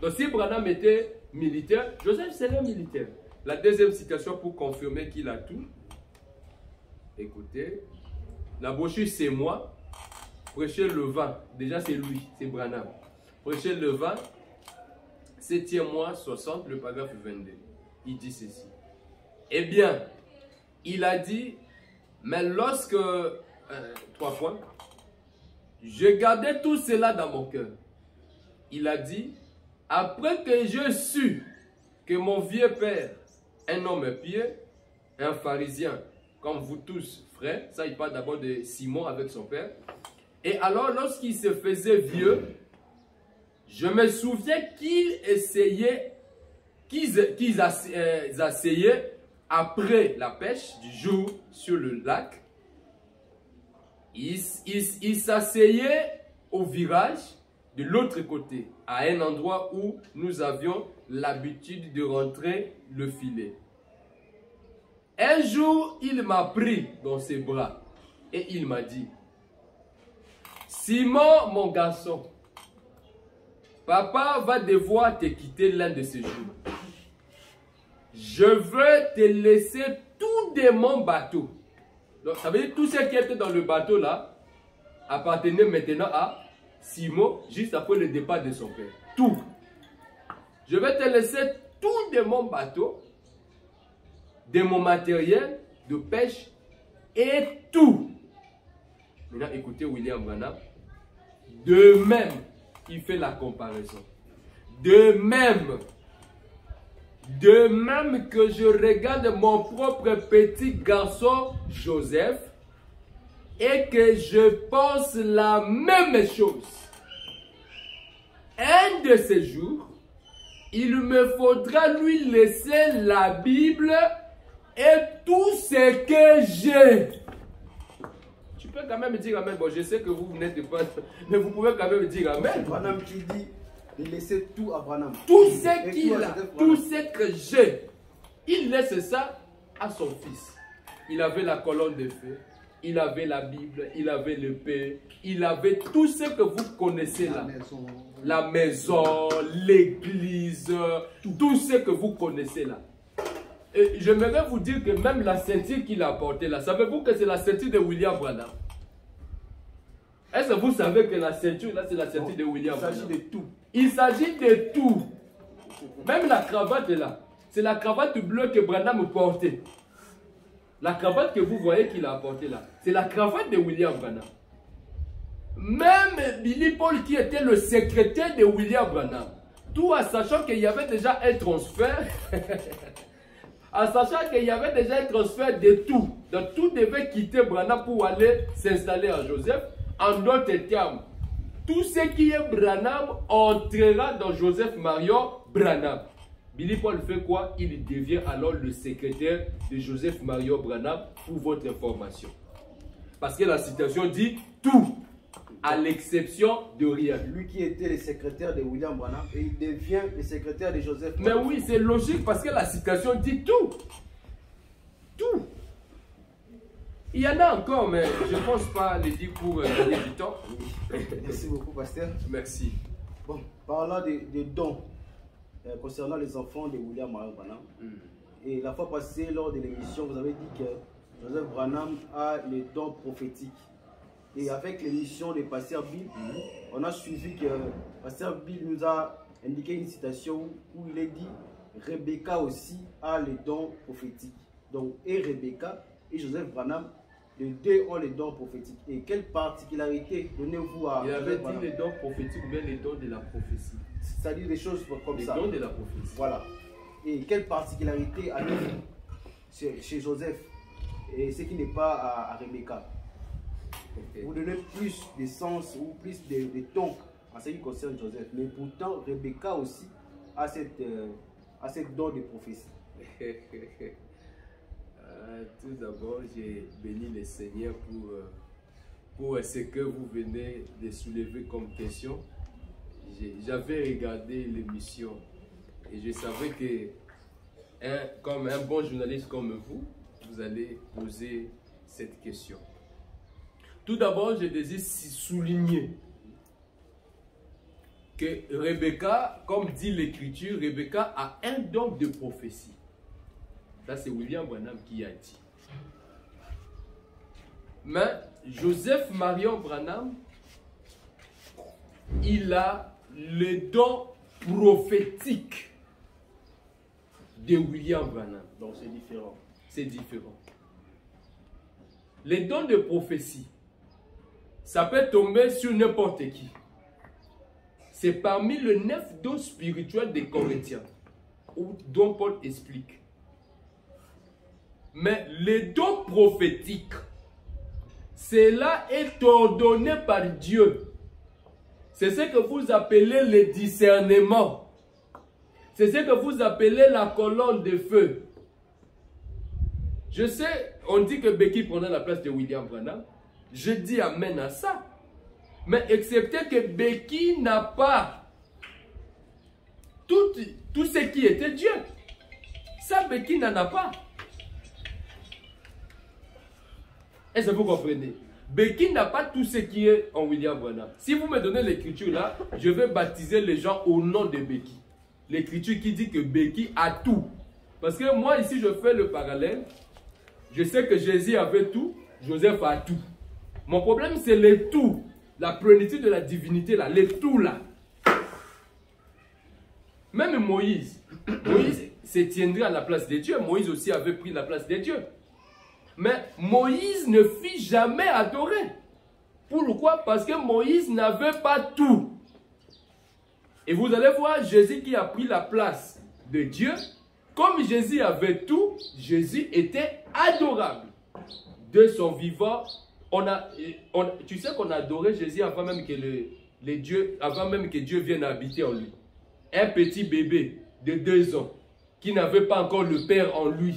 Donc si Branham était militaire, Joseph serait militaire. La deuxième citation pour confirmer qu'il a tout. Écoutez, la brochure c'est moi. Prêcher le vin. Déjà c'est lui, c'est Branham. Prêcher le vin. 7e mois 60, le paragraphe 22. Il dit ceci. Eh bien, il a dit, mais lorsque, 3 points, je gardais tout cela dans mon cœur. Il a dit, après que je sus que mon vieux père, un homme pieux, un pharisien, comme vous tous, frères, ça il parle d'abord de Simon avec son père, et alors lorsqu'il se faisait vieux, je me souviens qu'ils asseyaient après la pêche du jour sur le lac. Ils s'asseyaient au virage de l'autre côté, à un endroit où nous avions l'habitude de rentrer le filet. Un jour, il m'a pris dans ses bras et il m'a dit, Simon, mon garçon, papa va devoir te quitter l'un de ces jours. Je veux te laisser tout de mon bateau. Donc, ça veut dire tout ce qui était dans le bateau là appartenait maintenant à Simon juste après le départ de son père. Tout. Je vais te laisser tout de mon bateau, de mon matériel de pêche et tout. Maintenant, écoutez William Branham. De même, il fait la comparaison. De même que je regarde mon propre petit garçon Joseph et que je pense la même chose. Un de ces jours, il me faudra lui laisser la Bible et tout ce que j'ai. Tu peux quand même dire amen. Bon, je sais que vous n'êtes pas, mais vous pouvez quand même dire amen. Branham qui dit de laisser tout à Branham. Tout ce qu'il a, tout ce que j'ai, il laisse ça à son fils. Il avait la colonne de feu, il avait la Bible, il avait le pain, il avait tout ce que vous connaissez là. La maison, l'église, tout ce que vous connaissez là. Et j'aimerais vous dire que même la ceinture qu'il a portée là, savez-vous que c'est la ceinture de William Branham? Est-ce que vous savez que la ceinture là, c'est la ceinture de William Branham? Il s'agit de tout. Il s'agit de tout. Même la cravate est là. C'est la cravate bleue que Branham portait. La cravate que vous voyez qu'il a portée là, c'est la cravate de William Branham. Même Billy Paul qui était le secrétaire de William Branham, tout en sachant qu'il y avait déjà un transfert, en sachant qu'il y avait déjà un transfert de tout. Donc tout devait quitter Branham pour aller s'installer à Joseph. En d'autres termes, tout ce qui est Branham entrera dans Joseph Marion Branham. Billy Paul fait quoi? Il devient alors le secrétaire de Joseph Marion Branham pour votre information. Parce que la citation dit tout, à l'exception de rien. Lui qui était le secrétaire de William Branham et il devient le secrétaire de Joseph Mais Branham. oui, c'est logique parce que la citation dit tout. Tout. Il y en a encore, mais je ne pense pas les dire pour gagner du temps. Merci beaucoup, pasteur. Merci. Bon, parlant des dons concernant les enfants de William Marion Branham. Et la fois passée, lors de l'émission, vous avez dit que Joseph Branham a les dons prophétiques. Et avec l'émission de Pasteur Bill, on a suivi que Pasteur Bill nous a indiqué une citation où il est dit Rebecca aussi a les dons prophétiques. Donc, et Rebecca et Joseph Branham, les deux ont les dons prophétiques. Et quelle particularité donnez-vous à Il avait dit les dons prophétiques ou bien les dons de la prophétie. C'est-à-dire des choses comme ça. Les dons de la prophétie. Voilà. Et quelle particularité a-t-il chez Joseph et ce qui n'est pas à Rebecca? Vous donnez plus de sens ou plus de ton en ce qui concerne Joseph. Mais pourtant, Rebecca aussi a cette don de prophétie. Tout d'abord, j'ai béni le Seigneur pour ce que vous venez de soulever comme question. j'avais regardé l'émission et je savais que, comme un bon journaliste comme vous, vous allez poser cette question. Tout d'abord, je désire souligner que Rebecca, comme dit l'Écriture, Rebecca a un don de prophétie. Ça, c'est William Branham qui a dit. Mais Joseph Marion Branham, il a le don prophétique de William Branham. Donc c'est différent. C'est différent. Les dons de prophétie, ça peut tomber sur n'importe qui. C'est parmi les 9 dons spirituels des Corinthiens, dont Paul explique. Mais les dons prophétiques, cela est ordonné par Dieu. C'est ce que vous appelez le discernement. C'est ce que vous appelez la colonne de feu. Je sais, on dit que Becky prenait la place de William Branham. Je dis amen à ça. Mais excepté que Becky n'a pas tout ce qui était Dieu. Ça, Becky n'en a pas. Est-ce que vous comprenez? Becky n'a pas tout ce qui est en William Branham. Si vous me donnez l'écriture là, je vais baptiser les gens au nom de Becky. L'écriture qui dit que Becky a tout. Parce que moi ici je fais le parallèle. Je sais que Jésus avait tout, Joseph a tout. Mon problème c'est le tout. La plénitude de la divinité là, le tout là. Même Moïse se tiendrait à la place de Dieu. Moïse aussi avait pris la place de Dieu. Mais Moïse ne fut jamais adoré. Pourquoi? Parce que Moïse n'avait pas tout. Et vous allez voir Jésus qui a pris la place de Dieu. Comme Jésus avait tout, Jésus était adorable. De son vivant, tu sais qu'on a adoré Jésus avant même que Dieu vienne habiter en lui. Un petit bébé de 2 ans qui n'avait pas encore le Père en lui.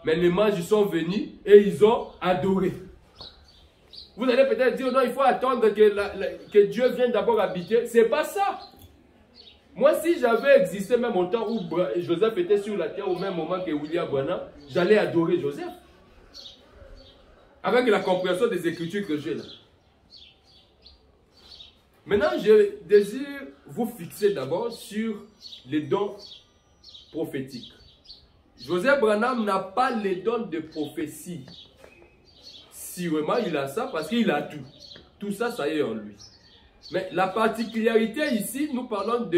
Mais les mages sont venus et ils ont adoré. Vous allez peut-être dire, non, il faut attendre que Dieu vienne d'abord habiter. Ce n'est pas ça. Moi, si j'avais existé même au temps où Joseph était sur la terre, au même moment que William Branham, j'allais adorer Joseph. Avec la compréhension des Écritures que j'ai là. Maintenant, je désire vous fixer d'abord sur les dons prophétiques. Joseph Branham n'a pas les dons de prophétie. Sûrement, il a ça parce qu'il a tout. Tout ça, ça y est en lui. Mais la particularité ici, nous parlons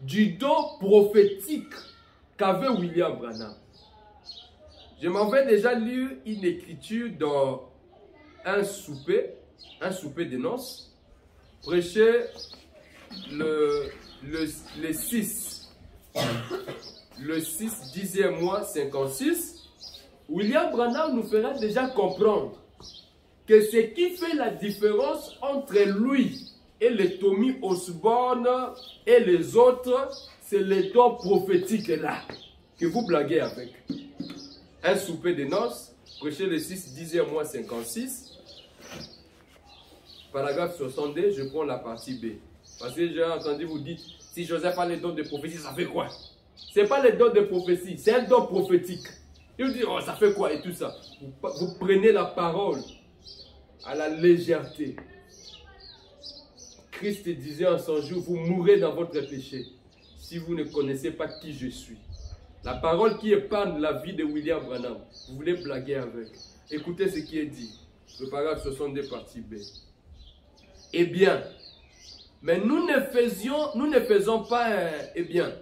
du don prophétique qu'avait William Branham. Je m'en vais déjà lire une écriture dans un souper de noces, prêché le 6, 10e mois 56. William Branham nous fera déjà comprendre que ce qui fait la différence entre lui et les Tommy Osborne et les autres, c'est les dons prophétiques là, que vous blaguez avec. Un souper de noces, prêché le 6, 10e mois 56, paragraphe 62, je prends la partie B. Parce que j'ai entendu vous dire, si Joseph a les dons de prophétie, ça fait quoi? Ce n'est pas les dons de prophétie, c'est un don prophétique. Il vous dit, oh, ça fait quoi et tout ça. Vous prenez la parole à la légèreté. Christ disait en son jour, vous mourrez dans votre péché si vous ne connaissez pas qui je suis. La parole qui épargne la vie de William Branham, vous voulez blaguer avec. Écoutez ce qui est dit. Le paragraphe 62, partie B. Eh bien, mais nous ne faisons pas, eh bien,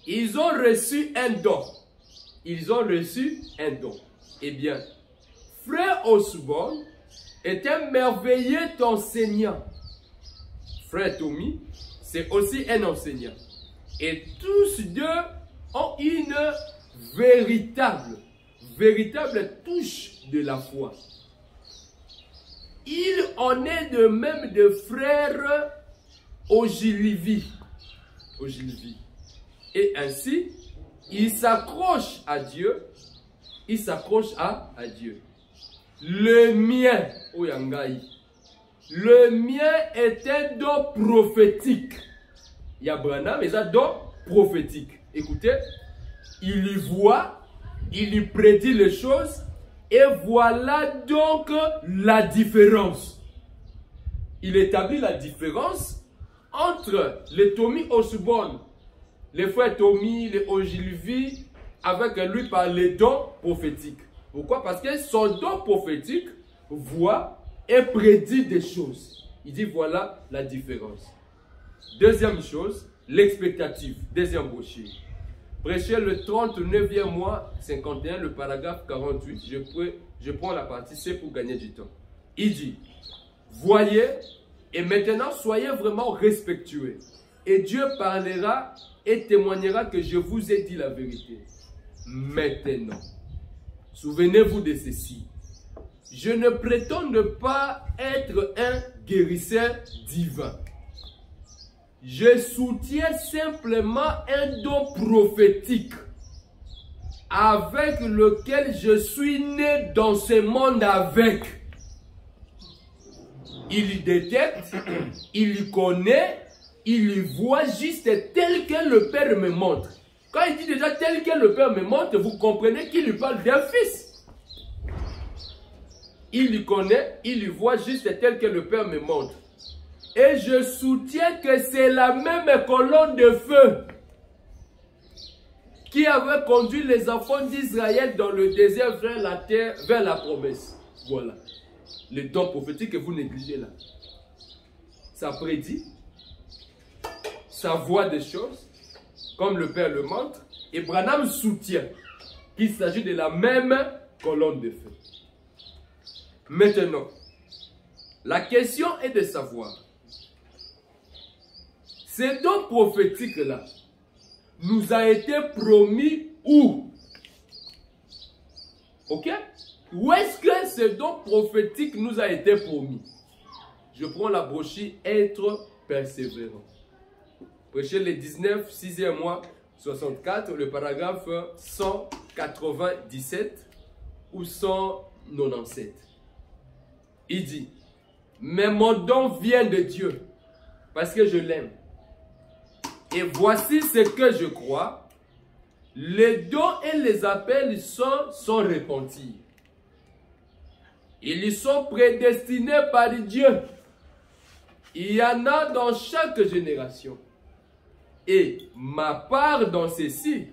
ils ont reçu un don. Ils ont reçu un don. Eh bien, Frère Osborne est un merveilleux enseignant. Frère Tommy, c'est aussi un enseignant. Et tous deux ont une véritable touche de la foi. Il en est de même de frère Ogilvie. Et ainsi, il s'accroche à Dieu. Il s'accroche à Dieu. Le mien, Oyangai, le mien est un don prophétique. il y a Branham, et ça don prophétique. Écoutez, il y voit, il y prédit les choses, et voilà donc la différence. Il établit la différence entre les Tommy Osborne, les frères Tommy, les Ogilvy, avec lui par les dons prophétiques. Pourquoi? Parce que son don prophétique voit et prédit des choses. Il dit voilà la différence. Deuxième chose, l'expectative. Deuxième brochure. Prêcher le 39e mois 51, le paragraphe 48. Je prends la partie C pour gagner du temps. Il dit, voyez, et maintenant soyez vraiment respectueux. Et Dieu parlera et témoignera que je vous ai dit la vérité. Maintenant, souvenez-vous de ceci. Je ne prétends ne pas être un guérisseur divin. Je soutiens simplement un don prophétique avec lequel je suis né dans ce monde avec. Il y détecte, il y connaît, il y voit juste tel que le Père me montre. Quand il dit déjà tel que le Père me montre, vous comprenez qu'il lui parle d'un fils. Il y connaît, il y voit juste tel que le Père me montre. Et je soutiens que c'est la même colonne de feu qui avait conduit les enfants d'Israël dans le désert vers la terre, vers la promesse. Voilà. Le don prophétique que vous négligez là. Ça prédit, ça voit des choses, comme le Père le montre, et Branham soutient qu'il s'agit de la même colonne de feu. Maintenant, la question est de savoir, ce don prophétique-là nous a été promis où? Ok? Où est-ce que ce don prophétique nous a été promis? Je prends la brochure Être persévérant. Prêcher le 19, 6e mois, 64, le paragraphe 197 ou 197. Il dit, mais mon don vient de Dieu, parce que je l'aime. Et voici ce que je crois, les dons et les appels sont répandus. Ils sont prédestinés par Dieu. Il y en a dans chaque génération. Et ma part dans ceci,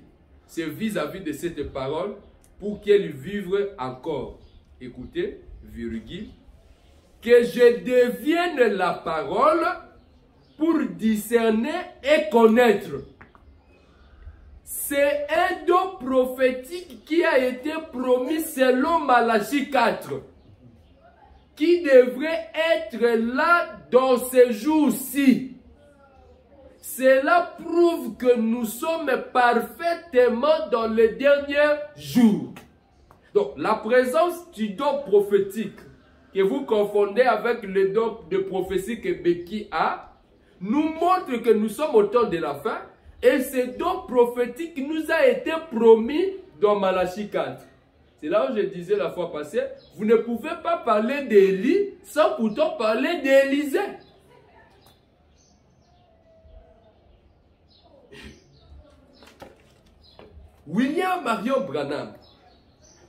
c'est vis-à-vis de cette parole pour qu'elle vive encore. Écoutez, virgule, que je devienne la parole pour discerner et connaître. C'est un don prophétique qui a été promis selon Malachie 4, qui devrait être là dans ces jours-ci. Cela prouve que nous sommes parfaitement dans les derniers jours. Donc, la présence du don prophétique que vous confondez avec le don de prophétie que Becky a, nous montre que nous sommes au temps de la fin et ce don prophétique nous a été promis dans Malachie 4. C'est là où je disais la fois passée, vous ne pouvez pas parler d'Élie sans pourtant parler d'Élisée. William Marion Branham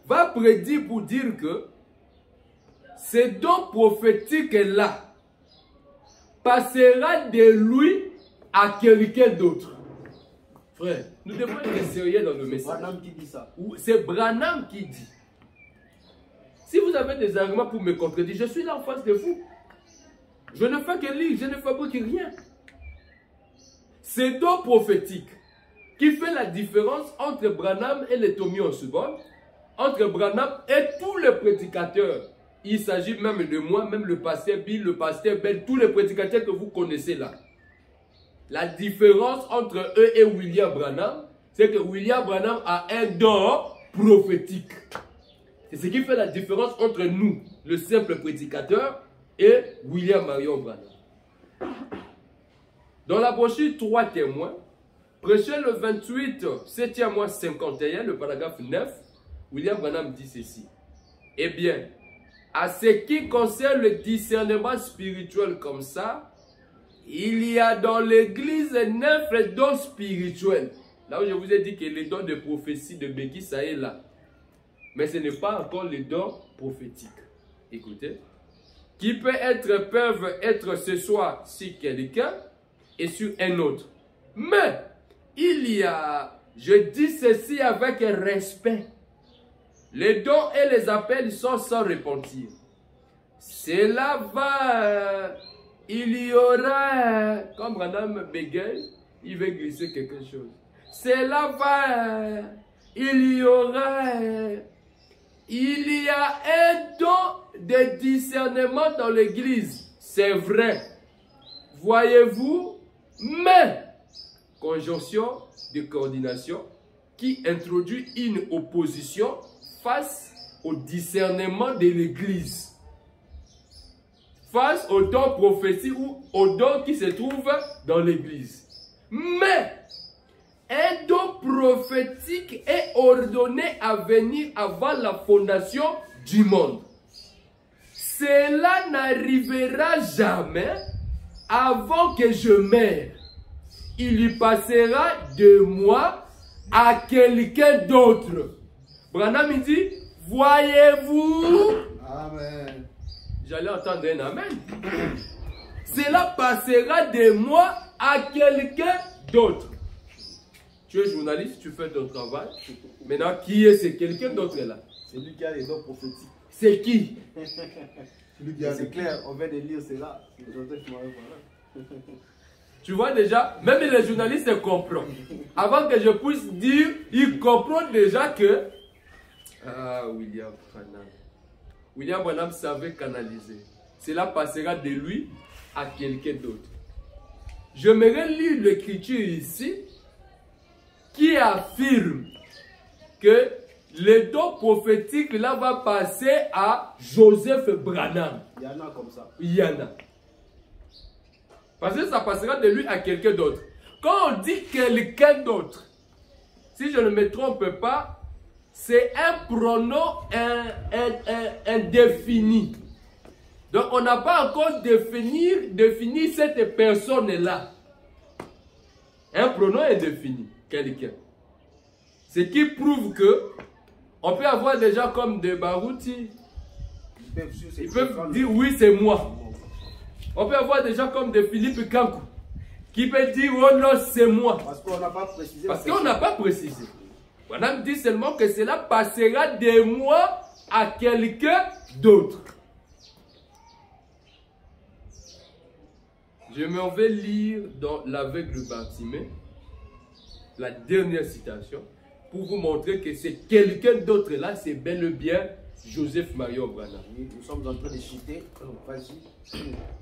va prédire pour dire que ce don prophétique-là passera de lui à quelqu'un d'autre. Frère, nous devons être sérieux dans le message. C'est Branham qui dit ça. C'est Branham qui dit. Si vous avez des arguments pour me contredire, je suis là en face de vous. Je ne fais que lire, je ne fabrique rien. C'est don prophétique qui fait la différence entre Branham et les Tommy Osborne, entre Branham et tous les prédicateurs. Il s'agit même de moi, même le pasteur Bill, le pasteur Ben, tous les prédicateurs que vous connaissez là. La différence entre eux et William Branham, c'est que William Branham a un don prophétique. C'est ce qui fait la différence entre nous, le simple prédicateur, et William Marion Branham. Dans la brochure 3 témoins, prêché le 28, 7e mois 51, le paragraphe 9, William Branham dit ceci. Eh bien, à ce qui concerne le discernement spirituel comme ça, il y a dans l'église 9 dons spirituels. Là où je vous ai dit que les dons de prophétie de Béki, ça est là. Mais ce n'est pas encore les dons prophétiques. Écoutez. Qui peuvent être ce soir sur quelqu'un et sur un autre. Mais, il y a, je dis ceci avec respect. Les dons et les appels sont sans repentir. Cela va, il y aura, comme Branham bégaye, il veut glisser quelque chose. Cela va, il y aura, il y a un don de discernement dans l'église. C'est vrai. Voyez-vous, mais, conjonction de coordination qui introduit une opposition face au discernement de l'église. Face au don prophétique ou au don qui se trouve dans l'église. Mais, un don prophétique est ordonné à venir avant la fondation du monde. Cela n'arrivera jamais avant que je meure. Il y passera de moi à quelqu'un d'autre. Branham dit, voyez-vous? Amen. J'allais entendre un amen. Cela passera de moi à quelqu'un d'autre. Tu es journaliste, tu fais ton travail. Maintenant, qui est ce quelqu'un d'autre là? C'est lui qui a les dons prophétiques. C'est qui? C'est clair, on vient de lire cela. Tu vois déjà, même les journalistes comprennent. Avant que je puisse dire, ils comprennent déjà que... Ah, William Branham. William Branham savait canaliser. Cela passera de lui à quelqu'un d'autre. J'aimerais lire l'écriture ici qui affirme que le don prophétique là va passer à Joseph Branham. Il y en a comme ça. Il y en a. Parce que ça passera de lui à quelqu'un d'autre. Quand on dit quelqu'un d'autre, si je ne me trompe pas, c'est un pronom indéfini. Donc on n'a pas encore défini cette personne-là. Un pronom indéfini, quelqu'un. Ce qui prouve que on peut avoir des gens comme des Barouti. Ils peuvent dire oui, c'est moi. On peut avoir des gens comme des Philippe Kankou qui peuvent dire oh non, c'est moi. Parce qu'on n'a pas précisé. Parce qu'on n'a pas précisé. On dit seulement que cela passera de moi à quelqu'un d'autre. Je m'en vais lire dans l'aveugle Bartimée, la dernière citation, pour vous montrer que c'est quelqu'un d'autre là, c'est bel et bien Joseph Marion Branham. Oui, nous sommes en train de citer.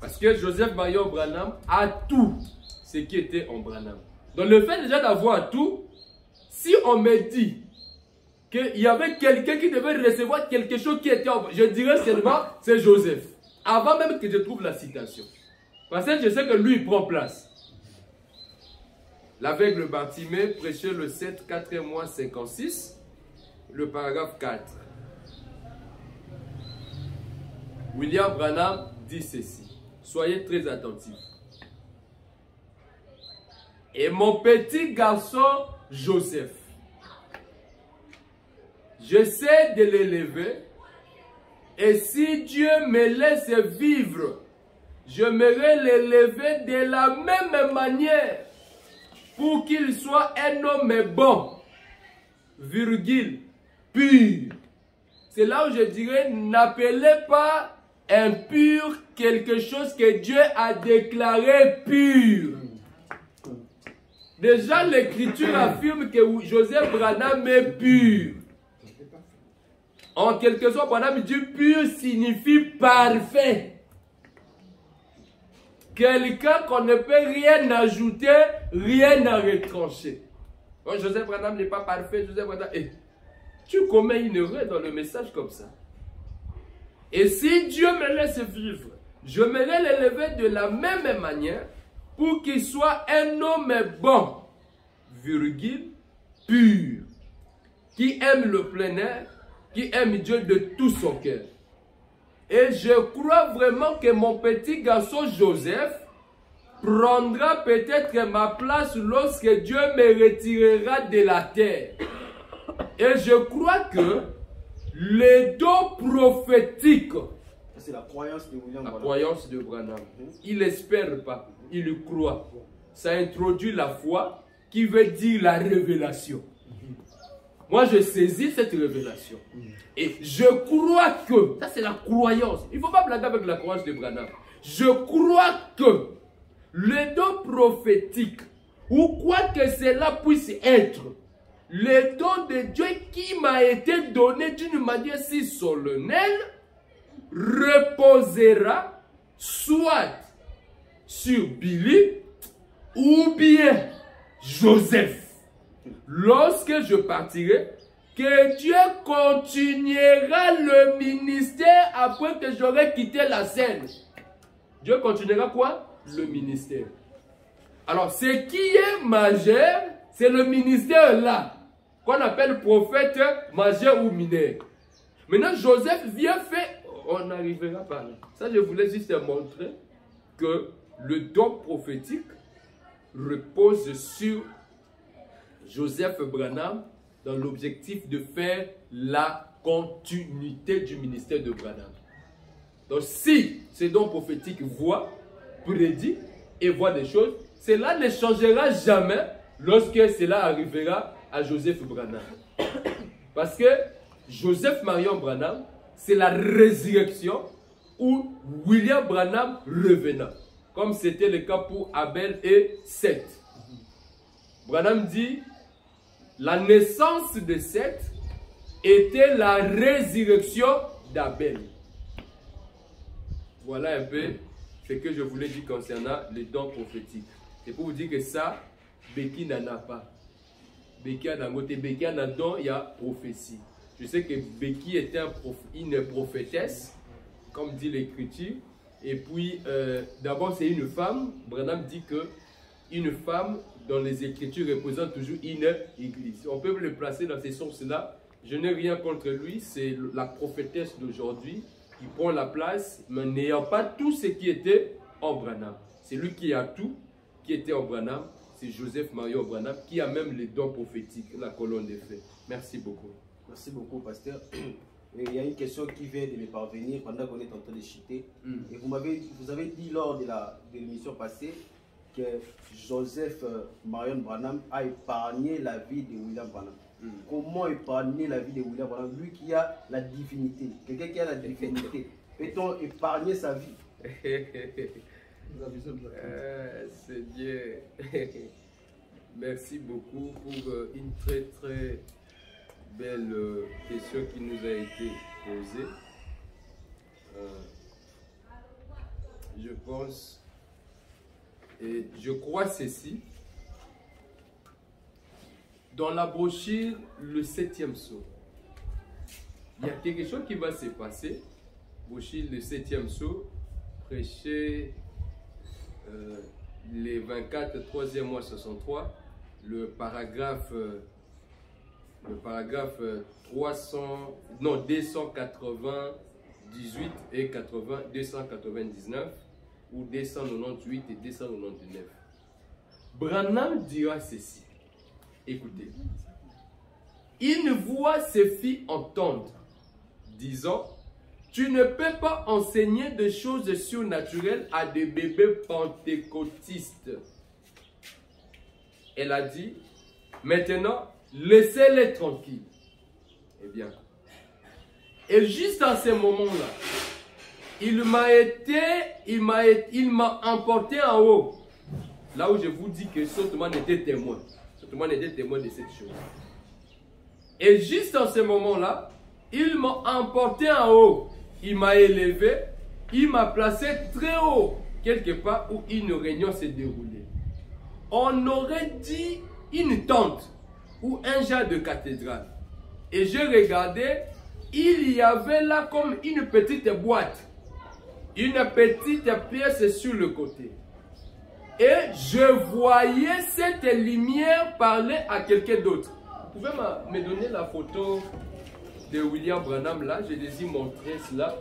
Parce que Joseph Marion Branham a tout ce qui était en Branham. Donc le fait déjà d'avoir tout, si on me dit qu'il y avait quelqu'un qui devait recevoir quelque chose qui était en Branham, je dirais seulement c'est Joseph. Avant même que je trouve la citation. Parce que je sais que lui il prend place. L'aveugle Bartimée prêchait le 7, 4 mois 56, le paragraphe 4. William Branham dit ceci. Soyez très attentifs. Et mon petit garçon Joseph, j'essaie de l'élever, et si Dieu me laisse vivre, j'aimerais l'élever de la même manière pour qu'il soit un homme bon, virgule, pur. C'est là où je dirais, n'appelez pas impur quelque chose que Dieu a déclaré pur. Déjà, l'écriture affirme que Joseph Branham est pur. En quelque sorte, Branham dit pur signifie parfait. Quelqu'un qu'on ne peut rien ajouter, rien à retrancher. Donc, Joseph Branham n'est pas parfait. Joseph Branham, tu commets une erreur dans le message comme ça. Et si Dieu me laisse vivre, je me l'élever de la même manière pour qu'il soit un homme bon, virgule, pur, qui aime le plein air, qui aime Dieu de tout son cœur. Et je crois vraiment que mon petit garçon Joseph prendra peut-être ma place lorsque Dieu me retirera de la terre. Et je crois que les dons prophétiques, c'est la croyance de William Branham. Croyance de Branham. Il n'espère pas, il croit. Ça introduit la foi qui veut dire la révélation. Moi, je saisis cette révélation. Et je crois que, ça c'est la croyance. Il ne faut pas blaguer avec la croyance de Branham. Je crois que le don prophétique, ou quoi que cela puisse être, le don de Dieu qui m'a été donné d'une manière si solennelle, reposera soit sur Billy ou bien Joseph. Lorsque je partirai, que Dieu continuera le ministère après que j'aurai quitté la scène. Dieu continuera quoi? Le ministère. Alors, ce qui est majeur, c'est le ministère là, qu'on appelle prophète majeur ou mineur. Maintenant, Joseph vient faire, on n'arrivera pas là. Ça, je voulais juste montrer que le don prophétique repose sur Joseph Branham dans l'objectif de faire la continuité du ministère de Branham. Donc, si ce don prophétique voit, prédit et voit des choses, cela ne changera jamais lorsque cela arrivera à Joseph Branham. Parce que Joseph Marion Branham, c'est la résurrection ou William Branham revenant. Comme c'était le cas pour Abel et Seth. Branham dit, la naissance de Seth était la résurrection d'Abel. Voilà un peu ce que je voulais dire concernant les dons prophétiques. C'est pour vous dire que ça, Becky n'en a pas. Becky a un don, il y a prophétie. Je sais que Becky était une prophétesse, comme dit l'Écriture. Et puis, d'abord, c'est une femme. Branham dit que une femme, dans les Écritures, représente toujours une église. On peut le placer dans ces sources-là. Je n'ai rien contre lui. C'est la prophétesse d'aujourd'hui qui prend la place, mais n'ayant pas tout ce qui était en Branham. C'est lui qui a tout, qui était en Branham. C'est Joseph Marion Branham, qui a même les dons prophétiques, la colonne des faits. Merci beaucoup. Merci beaucoup, pasteur. Il y a une question qui vient de me parvenir pendant qu'on est en train de chuter. Et vous avez dit lors de l'émission passée que Joseph Marion Branham a épargné la vie de William Branham. Comment épargner la vie de William Branham, lui qui a la divinité? Quelqu'un qui a la divinité, peut-on épargner sa vie? C'est bien. Merci beaucoup pour une très très belle question qui nous a été posée. Je pense et je crois ceci. Dans la brochure, le 7e sceau, il y a quelque chose qui va se passer. Brochure, le 7e sceau, prêché les 24, 3e mois 63, le paragraphe 298 et 299 ou 298 et 299. Branham dira ceci. Écoutez. Une voix se fit entendre, disant, tu ne peux pas enseigner des choses surnaturelles à des bébés pentecôtistes. Elle a dit, maintenant, laissez-les tranquilles. Eh bien, et juste à ce moment-là, il m'a emporté en haut. Là où je vous dis que Sotoman était témoin. Sotoman était témoin de cette chose. Et juste à ce moment-là, il m'a emporté en haut. Il m'a élevé. Il m'a placé très haut. Quelque part où une réunion s'est déroulée. On aurait dit une tente ou un genre de cathédrale. Et je regardais, il y avait là comme une petite boîte. Une petite pièce sur le côté. Et je voyais cette lumière parler à quelqu'un d'autre. Vous pouvez me donner la photo de William Branham là? Je les ai montré cela.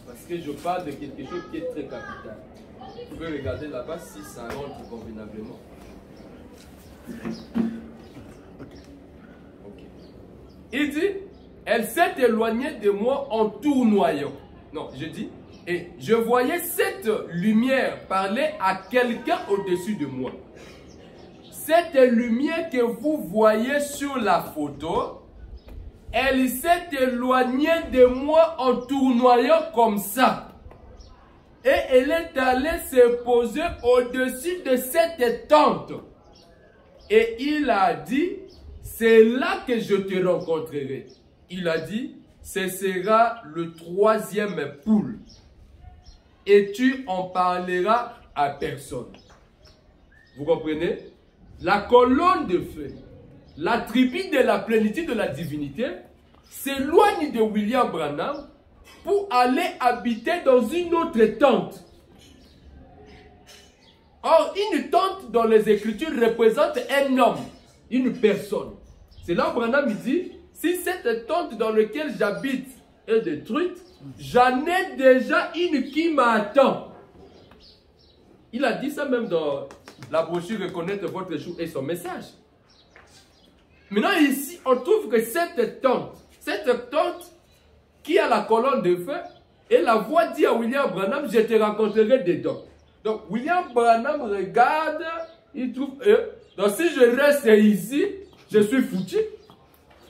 Parce que que je parle de quelque chose qui est très capital. Vous pouvez regarder là-bas si ça rentre convenablement. Okay. Il dit, elle s'est éloignée de moi en tournoyant. Non, je dis, et je voyais cette lumière parler à quelqu'un au-dessus de moi. Cette lumière que vous voyez sur la photo, elle s'est éloignée de moi en tournoyant comme ça. Et elle est allée se poser au-dessus de cette tente. Et il a dit, c'est là que je te rencontrerai. Il a dit, ce sera le 3e poule. Et tu en parleras à personne. Vous comprenez? La colonne de feu, l'attribut de la plénitude de la divinité, s'éloigne de William Branham pour aller habiter dans une autre tente. Or, une tente dans les Écritures représente un homme, une personne. C'est là où Branham dit, si cette tente dans laquelle j'habite est détruite, j'en ai déjà une qui m'attend. Il a dit ça même dans la brochure Reconnaître votre jour et son message. Maintenant ici, on trouve que cette tente qui a la colonne de feu, et la voix dit à William Branham, je te rencontrerai dedans. Donc William Branham regarde, il trouve, donc si je reste ici, je suis foutu.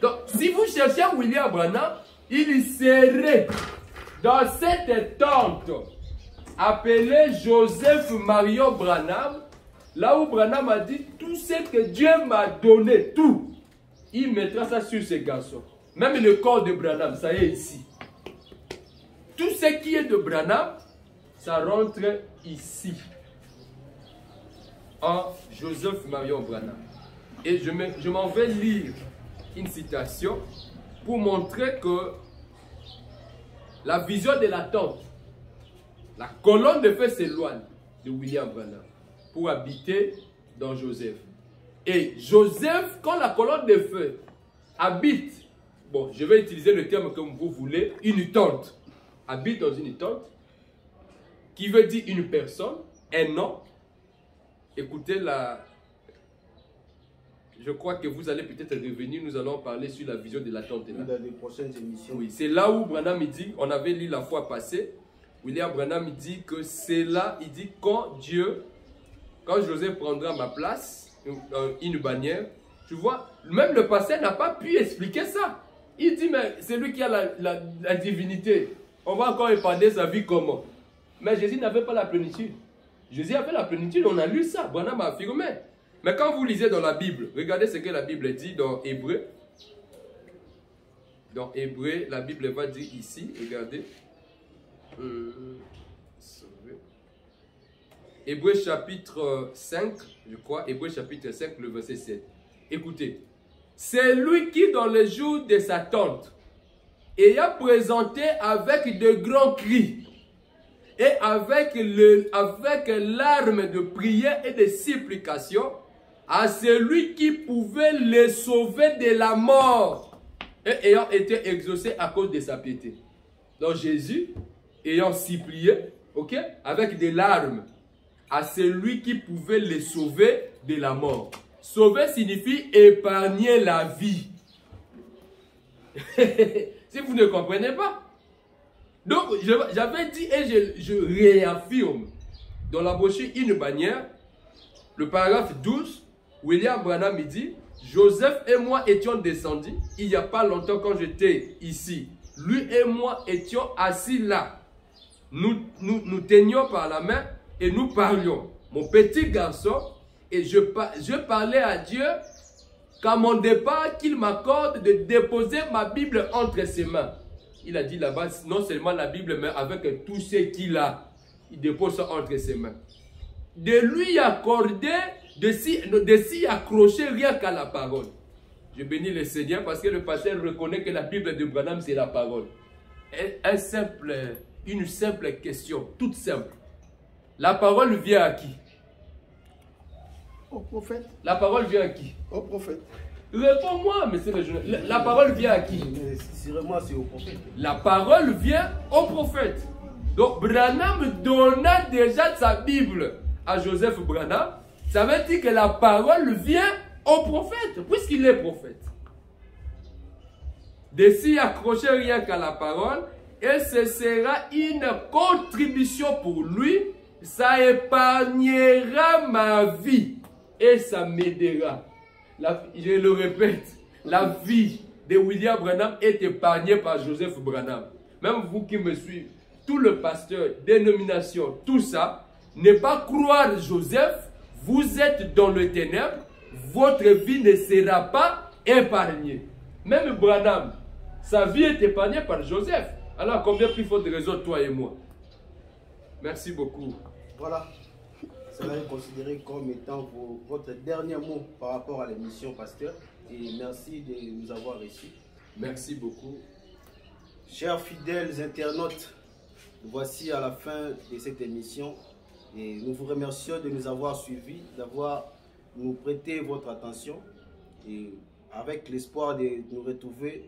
Donc si vous cherchez William Branham, il serait dans cette tente appelée Joseph Marion Branham, là où Branham a dit tout ce que Dieu m'a donné, tout. Il mettra ça sur ces garçons. Même le corps de Branham, ça y est ici. Tout ce qui est de Branham, ça rentre ici. En Joseph Marion Branham. Et je m'en vais lire une citation pour montrer que la vision de la tente, la colonne de feu s'éloigne de William Branham pour habiter dans Joseph. Et Joseph, quand la colonne de feu habite, bon, je vais utiliser le terme comme vous voulez, une tente, habite dans une tente, qui veut dire une personne, un nom. Écoutez je crois que vous allez peut-être revenir, nous allons parler sur la vision de la tente. Dans les prochaines émissions. Oui, c'est là où Branham dit, on avait lu la fois passée, William Branham dit que c'est là, il dit quand Joseph prendra ma place, une bannière, tu vois, même le pasteur n'a pas pu expliquer ça. Il dit, mais c'est lui qui a la divinité. On va encore épargner sa vie comment? Mais Jésus n'avait pas la plénitude. Jésus avait la plénitude, on a lu ça, Branham a affirmé. Mais quand vous lisez dans la Bible, regardez ce que la Bible dit dans Hébreu. Dans Hébreu, la Bible va dire ici, regardez. Hébreu chapitre 5, je crois, Hébreu chapitre 5, le verset 7. Écoutez. C'est lui qui, dans les jours de sa tente, ayant présenté avec de grands cris et avec l'arme de prière et de supplication à celui qui pouvait les sauver de la mort et ayant été exaucé à cause de sa piété. Donc Jésus, ayant supplié, ok, avec des larmes, à celui qui pouvait les sauver de la mort. Sauver signifie épargner la vie. Si vous ne comprenez pas. Donc, j'avais dit et je réaffirme dans la brochure Une bannière, le paragraphe 12, William Branham dit, Joseph et moi étions descendus il n'y a pas longtemps quand j'étais ici. Lui et moi étions assis là. Nous tenions par la main et nous parlions. Mon petit garçon, et je parlais à Dieu qu'à mon départ, qu'il m'accorde de déposer ma Bible entre ses mains. Il a dit là-bas, non seulement la Bible, mais avec tout ce qu'il a. Il dépose ça entre ses mains. De lui accorder, de s'y accrocher rien qu'à la parole. Je bénis le Seigneur parce que le pasteur reconnaît que la Bible de Branham, c'est la parole. Une simple question, toute simple. La parole vient à qui? Au prophète. La parole vient à qui? Au prophète. Réponds-moi, monsieur le journaliste. La parole vient à qui? Sûrement, c'est au prophète. La parole vient au prophète. Donc Branham donna déjà sa Bible à Joseph Branham. Ça veut dire que la parole vient au prophète, puisqu'il est prophète. De s'y accrocher rien qu'à la parole, et ce sera une contribution pour lui. Ça épargnera ma vie et ça m'aidera. Je le répète, la vie de William Branham est épargnée par Joseph Branham. Même vous qui me suivez, tout le pasteur, dénomination, tout ça, ne pas croire Joseph, vous êtes dans le ténèbre, votre vie ne sera pas épargnée. Même Branham, sa vie est épargnée par Joseph. Alors combien plus faut de raison, toi et moi? Merci beaucoup. Voilà, cela est considéré comme étant votre dernier mot par rapport à l'émission, pasteur. Et merci de nous avoir reçus. Merci beaucoup. Chers fidèles internautes, voici à la fin de cette émission. Et nous vous remercions de nous avoir suivis, d'avoir nous prêté votre attention. Et avec l'espoir de nous retrouver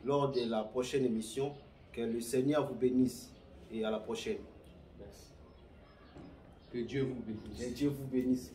lors de la prochaine émission. Que le Seigneur vous bénisse. Et à la prochaine. Merci. Que Dieu vous bénisse. Que Dieu vous bénisse.